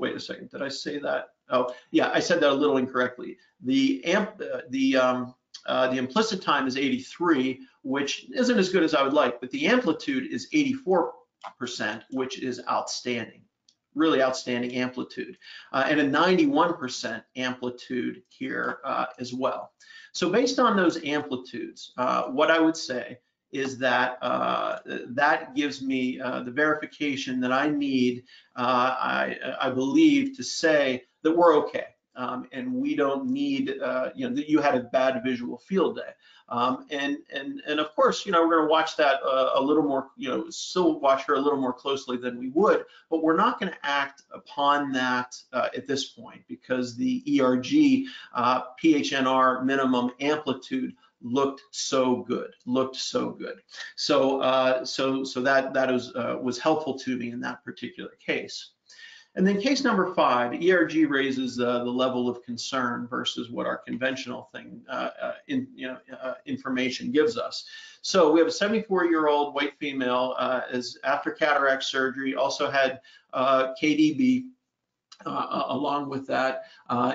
wait a second, did I say that? Oh, yeah, I said that a little incorrectly. The implicit time is 83, which isn't as good as I would like, but the amplitude is 84%, which is outstanding, really outstanding amplitude, and a 91% amplitude here as well. So based on those amplitudes, what I would say is that that gives me the verification that I need, I believe, to say that we're okay. And we don't need, that you had a bad visual field day. And of course, we're going to watch that a little more, still watch her a little more closely than we would, but we're not going to act upon that at this point, because the ERG PHNR minimum amplitude looked so good. So that was helpful to me in that particular case. And then case number 5, ERG raises the level of concern versus what our conventional information gives us. So we have a 74-year-old white female is after cataract surgery, also had KDB along with that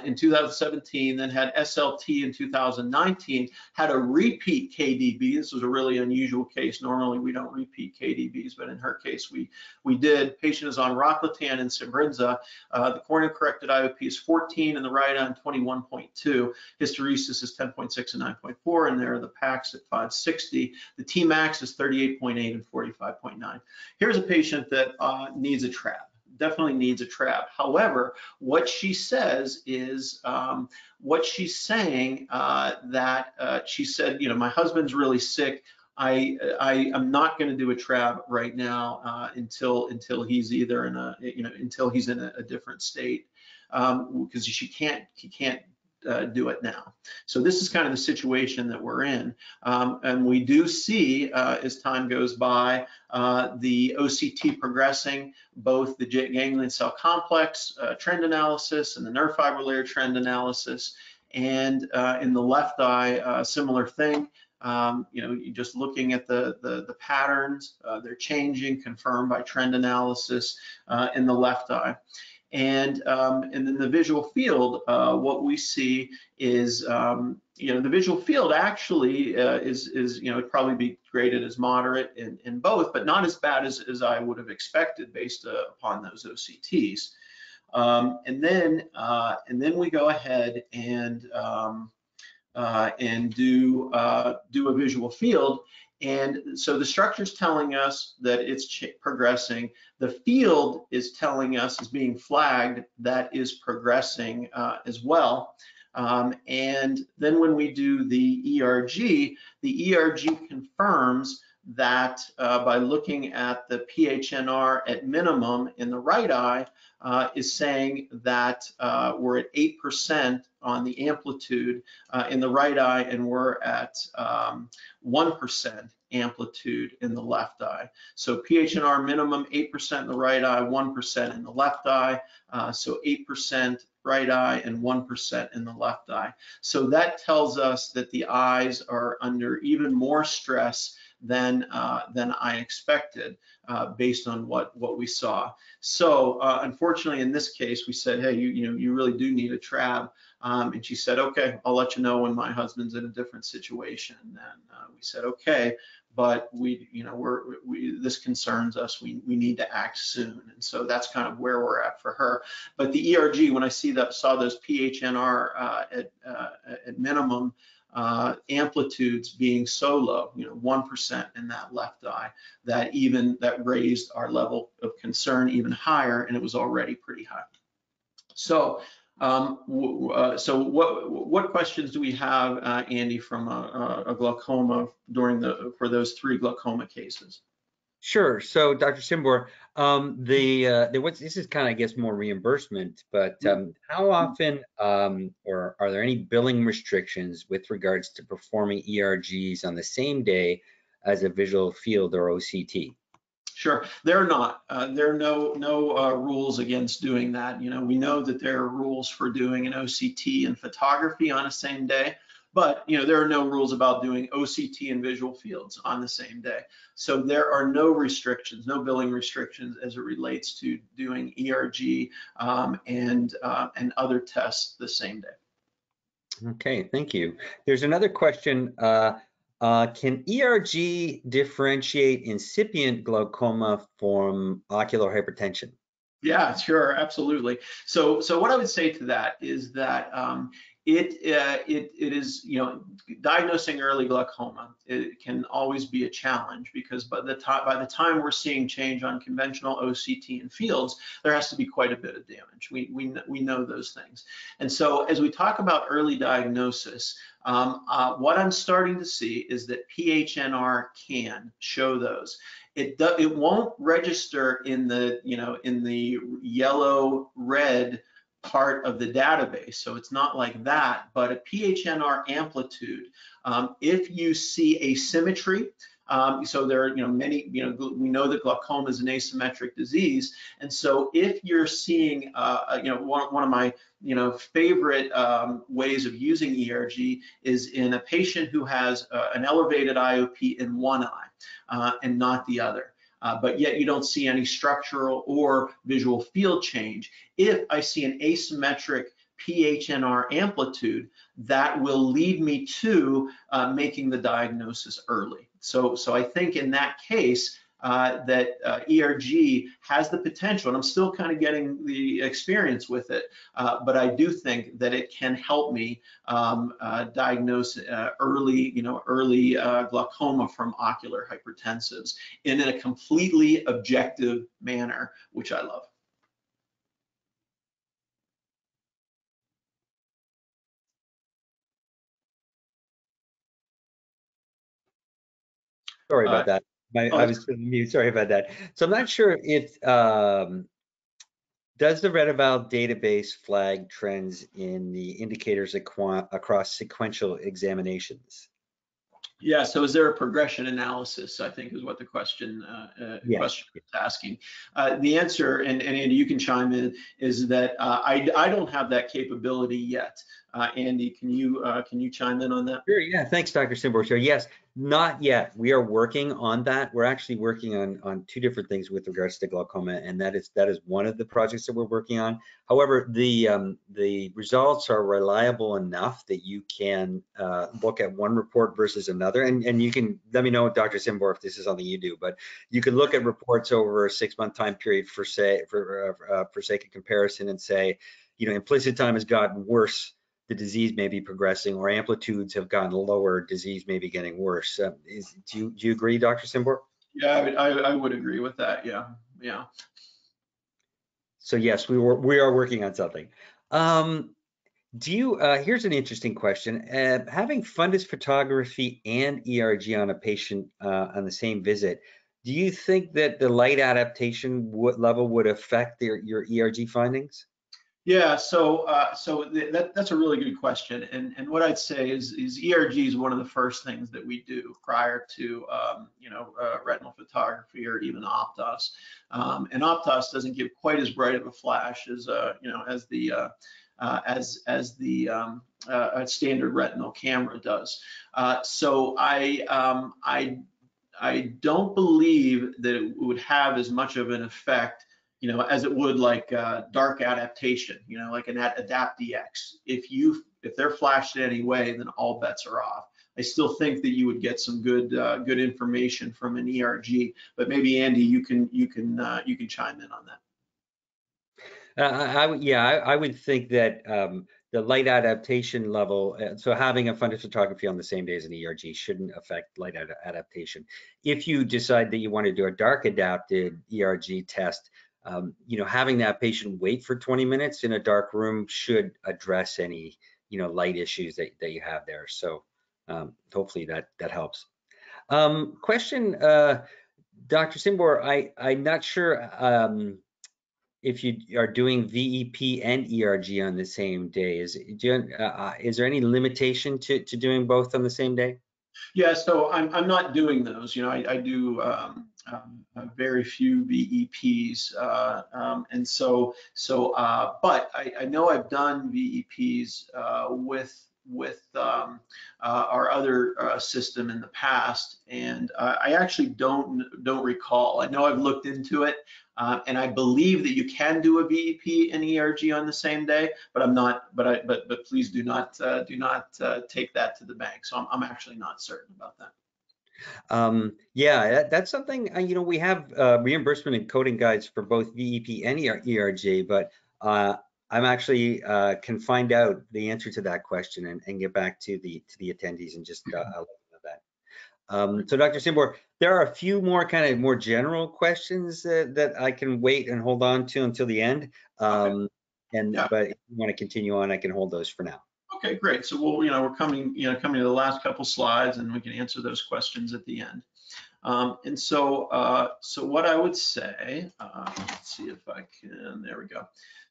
in 2017, then had SLT in 2019, had a repeat KDB. This was a really unusual case. Normally we don't repeat KDBs, but in her case we did. Patient is on Rocklatan and Simbrinza. The corneal corrected IOP is 14 in the right eye and 21.2. Hysteresis is 10.6 and 9.4, and there are the PAX at 560. The Tmax is 38.8 and 45.9. Here's a patient that needs a trab. Definitely needs a trab. However, what she says is, what she's saying that she said, my husband's really sick. I'm not going to do a trab right now until he's either in a, until he's in a different state, because he can't do it now. So this is kind of the situation that we're in. And we do see, as time goes by, the OCT progressing, both the ganglion cell complex trend analysis and the nerve fiber layer trend analysis. And in the left eye, similar thing. You're just looking at the patterns, they're changing, confirmed by trend analysis in the left eye. And in the visual field, what we see is the visual field actually is it'd probably be graded as moderate in both, but not as bad as I would have expected based upon those OCTs. And then we go ahead and do a visual field. And so the structure's telling us that it's progressing. The field is telling us, is being flagged, that is progressing as well. And then when we do the ERG confirms that by looking at the PHNR at minimum in the right eye, is saying that we're at 8% on the amplitude in the right eye, and we're at 1% amplitude in the left eye. So PHNR minimum 8% in the right eye, 1% in the left eye. So 8% right eye and 1% in the left eye. So that tells us that the eyes are under even more stress than I expected based on what we saw. So unfortunately, in this case, we said, hey, you really do need a trab. And she said, okay, I'll let you know when my husband's in a different situation. And we said, okay, but this concerns us. We need to act soon. And so that's kind of where we're at for her. But the ERG, when I saw those PHNR at minimum amplitudes being so low, 1% in that left eye, that raised our level of concern even higher, and it was already pretty high. So what questions do we have, Andy, from a glaucoma for those 3 glaucoma cases? Sure. So, Dr. Simbore, this is kind of, I guess, more reimbursement, but how often or are there any billing restrictions with regards to performing ERGs on the same day as a visual field or OCT? Sure, there are not. There are no rules against doing that. We know that there are rules for doing an OCT and photography on the same day, but there are no rules about doing OCT and visual fields on the same day. So there are no restrictions, no billing restrictions as it relates to doing ERG and other tests the same day. Okay, thank you. There's another question. Can ERG differentiate incipient glaucoma from ocular hypertension? Yeah, sure, absolutely. So what I would say to that is that it is, diagnosing early glaucoma, it can always be a challenge, because by the time we're seeing change on conventional OCT and fields, there has to be quite a bit of damage. We know those things. And so as we talk about early diagnosis, what I'm starting to see is that PHNR can show those. It won't register in the yellow-red part of the database, so it's not like that, but a PHNR amplitude, if you see asymmetry, so there are many, we know that glaucoma is an asymmetric disease, and so if you're seeing one of my favorite ways of using ERG is in a patient who has an elevated IOP in one eye and not the other. But yet you don't see any structural or visual field change. If I see an asymmetric PHNR amplitude, that will lead me to making the diagnosis early. So I think in that case, that ERG has the potential, and I'm still kind of getting the experience with it, but I do think that it can help me diagnose early glaucoma from ocular hypertensives in a completely objective manner, which I love. Sorry about that. I was mute. Sorry about that. So I'm not sure if does the RETeval database flag trends in the indicators across sequential examinations? Yeah. So is there a progression analysis, I think is what the question is asking. The answer, and Andy, you can chime in, is that I don't have that capability yet. Andy, can you chime in on that? Sure. Yeah. Thanks, Dr. Simbore. So yes, Not yet. We are working on that. We're actually working on two different things with regards to glaucoma, and that is one of the projects that we're working on. However, the results are reliable enough that you can look at one report versus another, and you can let me know, Dr. Simbore, if this is something you do. But you can look at reports over a 6-month time period for sake of comparison and say, implicit time has gotten worse, the disease may be progressing, or amplitudes have gotten lower, disease may be getting worse. Do you agree, Dr. Cymbor? Yeah, I would agree with that. Yeah, yeah. So yes, we are working on something. Here's an interesting question. Having fundus photography and ERG on a patient on the same visit, do you think that the light adaptation level would affect your ERG findings? Yeah, that's a really good question, and what I'd say is ERG is one of the first things that we do prior to retinal photography or even Optos, and Optos doesn't give quite as bright of a flash as a standard retinal camera does. So I don't believe that it would have as much of an effect, as it would like dark adaptation, like an AdaptDX. If they're flashed in any way, then all bets are off. I still think that you would get some good information from an ERG, but maybe Andy, you can chime in on that. I would think that the light adaptation level, so having a fundus photography on the same day as an ERG shouldn't affect light adaptation. If you decide that you want to do a dark adapted ERG test, having that patient wait for 20 minutes in a dark room should address any, light issues that you have there. So hopefully that helps. Question, Dr. Simbore, I'm not sure if you are doing VEP and ERG on the same day. Is there any limitation to doing both on the same day? Yeah, so I'm not doing those. I do very few VEPs, but I know I've done VEPs with our other system in the past, and I actually don't recall. I know I've looked into it, and I believe that you can do a VEP and ERG on the same day, but I'm not. But please do not take that to the bank. So I'm actually not certain about that. Yeah, that's something, we have reimbursement and coding guides for both VEP and ERG, but I'm actually can find out the answer to that question and get back to the attendees and just let them know that. So Dr. Simbore, there are a few more kind of more general questions that I can wait and hold on to until the end. Okay. But if you want to continue on, I can hold those for now. Okay, great. So we're coming to the last couple slides, and we can answer those questions at the end. So what I would say, let's see if I can. There we go.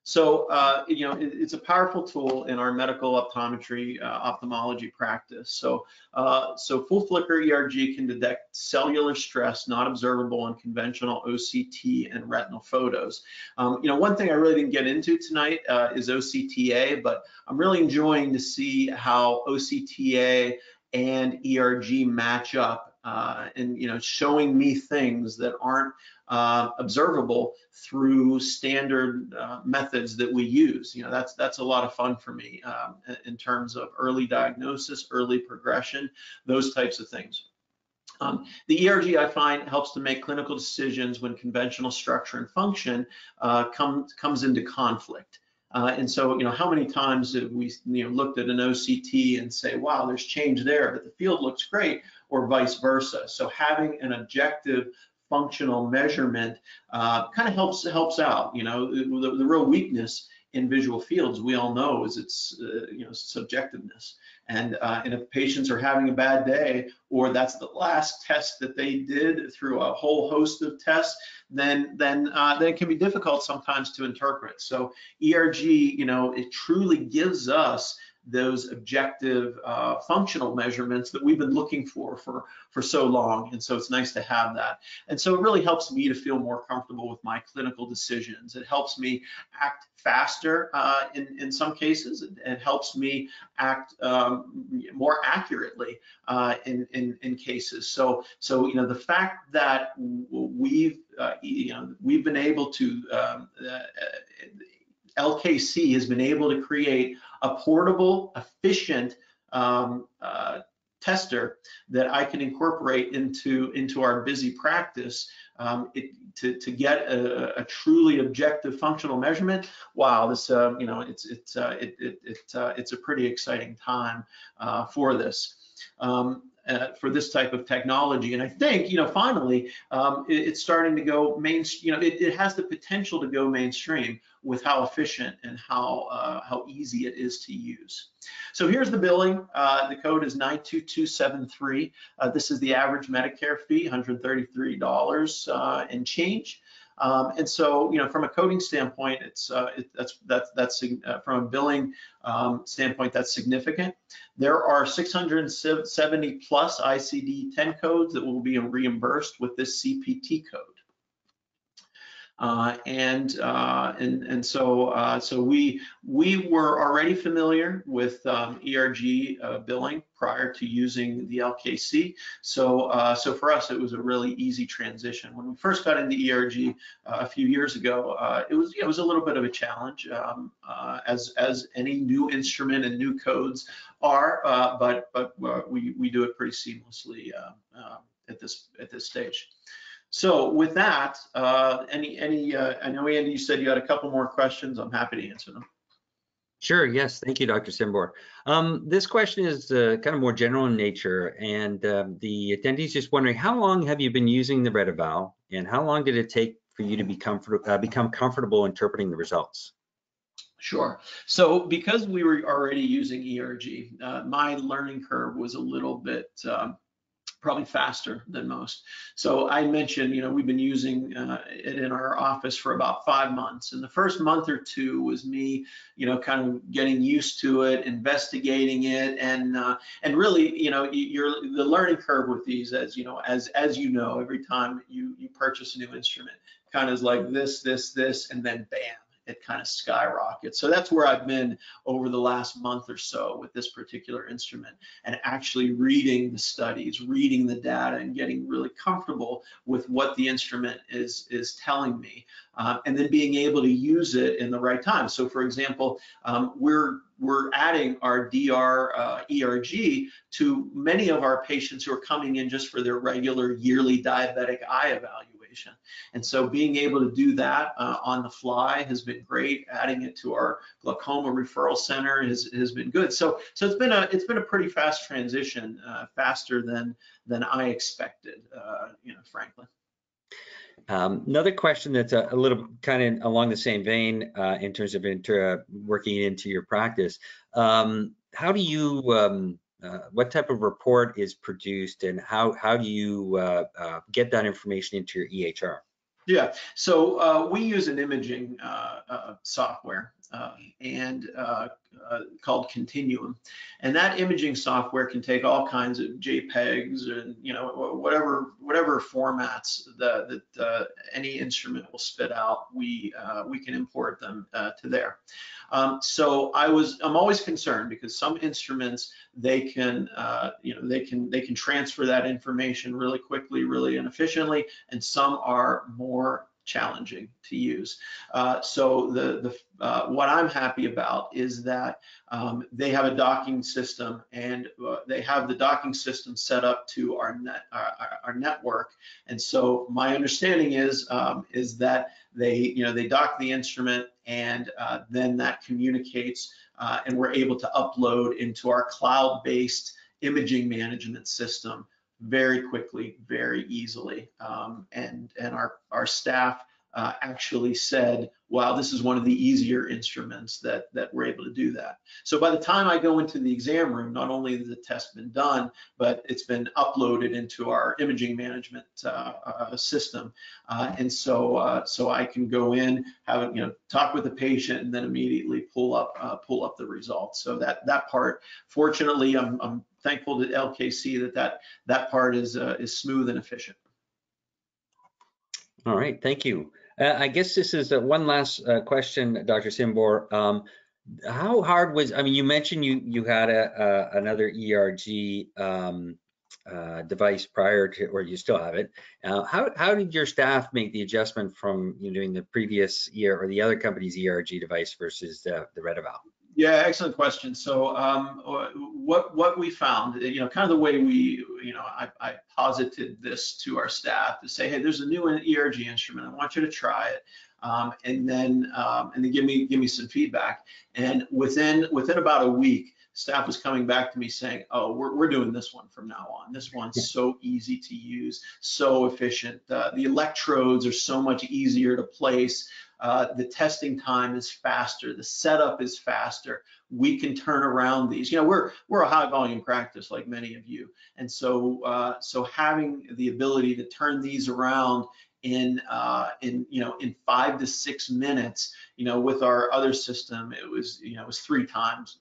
So it's a powerful tool in our medical optometry ophthalmology practice. So full flicker ERG can detect cellular stress not observable on conventional OCT and retinal photos. One thing I really didn't get into tonight is OCTA, but I'm really enjoying to see how OCTA and ERG match up, and showing me things that aren't observable through standard methods that we use. That's a lot of fun for me in terms of early diagnosis, early progression, those types of things. The ERG, I find, helps to make clinical decisions when conventional structure and function comes into conflict. And so, how many times have we looked at an OCT and say, wow, there's change there, but the field looks great, or vice versa. So having an objective functional measurement kind of helps out. The real weakness in visual fields, we all know, is its subjectiveness. And if patients are having a bad day, or that's the last test that they did through a whole host of tests, then it can be difficult sometimes to interpret. So ERG, it truly gives us those objective functional measurements that we've been looking for so long. And so it's nice to have that. And so it really helps me to feel more comfortable with my clinical decisions. It helps me act faster in some cases. It helps me act more accurately in cases. So the fact that we've been able to LKC has been able to create a portable, efficient tester that I can incorporate into our busy practice to get a truly objective functional measurement. Wow, this it's a pretty exciting time for this. For this type of technology, and I think finally it's starting to go mainstream. It has the potential to go mainstream with how efficient and how easy it is to use. So here's the billing. The code is 92273. This is the average Medicare fee, $133 and change. And so, from a coding standpoint, that's from a billing standpoint, that's significant. There are 670 plus ICD-10 codes that will be reimbursed with this CPT code. So we were already familiar with ERG billing prior to using the LKC. So for us, it was a really easy transition. When we first got into ERG a few years ago, it was a little bit of a challenge, as any new instrument and new codes are, but we do it pretty seamlessly at this stage. So with that, I know, Andy, you said you had a couple more questions. I'm happy to answer them. Sure, yes, thank you, Dr. Simbore. This question is kind of more general in nature, and the attendee's just wondering, how long have you been using the RETeval, and how long did it take for you to become comfortable interpreting the results? Sure. So because we were already using ERG, my learning curve was a little bit probably faster than most. So I mentioned, we've been using it in our office for about 5 months. And the first month or two was me, kind of getting used to it, investigating it, and really, the learning curve with these, as you know, every time you purchase a new instrument, kind of is like this, and then bam, it kind of skyrockets. So that's where I've been over the last month or so with this particular instrument, and actually reading the studies, reading the data, and getting really comfortable with what the instrument is telling me, and then being able to use it in the right time. So for example, we're adding our DR ERG to many of our patients who are coming in just for their regular yearly diabetic eye evaluation. And so being able to do that on the fly has been great. Adding it to our glaucoma referral center has been good. So it's been a pretty fast transition, faster than I expected, frankly. Another question that's a little kind of along the same vein in terms of working into your practice. How do you what type of report is produced, and how do you get that information into your EHR? Yeah, so we use an imaging software called Continuum, and that imaging software can take all kinds of JPEGs and whatever formats that any instrument will spit out. We can import them to there. So I'm always concerned because some instruments they can transfer that information really quickly, really inefficiently, and some are more challenging to use. So what I'm happy about is that they have a docking system, and they have the docking system set up to our network. And so my understanding is that they dock the instrument, and then that communicates, and we're able to upload into our cloud-based imaging management system very quickly, very easily. And our staff actually said wow, this is one of the easier instruments that we're able to do that. So by the time I go into the exam room, not only has the test been done, but it's been uploaded into our imaging management system, and so I can go in, have talk with the patient, and then immediately pull up the results. So that part, fortunately, I'm thankful to LKC that part is smooth and efficient. All right, thank you. I guess this is one last question, Dr. Simbore. How hard was, I mean, you mentioned you had another ERG device prior to, or you still have it. How did your staff make the adjustment from doing the previous year or the other company's ERG device versus the RETeval? Yeah, excellent question. So what we found, kind of the way we, I posited this to our staff to say, hey, there's a new ERG instrument. I want you to try it, and then give me some feedback. And within about a week, staff was coming back to me saying, oh, we're doing this one from now on. This one's so easy to use, so efficient. The electrodes are so much easier to place. The testing time is faster. The setup is faster. We can turn around these. We're a high volume practice like many of you, and so having the ability to turn these around in 5 to 6 minutes, with our other system, it was three times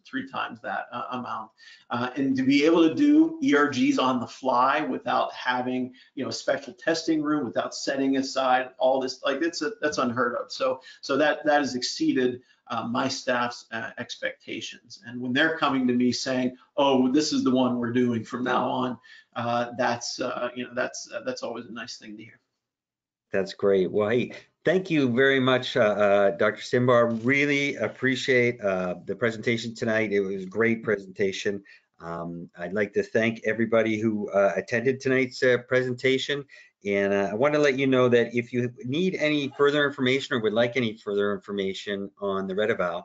that amount, and to be able to do ERGs on the fly without having a special testing room, without setting aside all this, like that's unheard of. So that has exceeded my staff's expectations. And when they're coming to me saying, oh, this is the one we're doing from now on, that's always a nice thing to hear. That's great. Well, hey, thank you very much, Dr. Cymbor. Really appreciate the presentation tonight. It was a great presentation. I'd like to thank everybody who attended tonight's presentation. And I want to let you know that if you need any further information or would like any further information on the RETeval,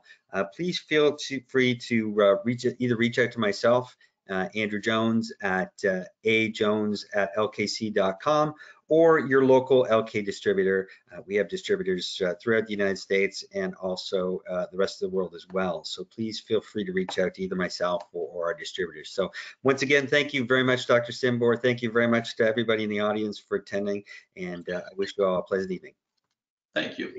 please feel free to either reach out to myself, Andrew Jones at ajones@lkc.com, or your local LK distributor. We have distributors throughout the United States and also the rest of the world as well. So please feel free to reach out to either myself or our distributors. So once again, thank you very much, Dr. Cymbor. Thank you very much to everybody in the audience for attending, and I wish you all a pleasant evening. Thank you.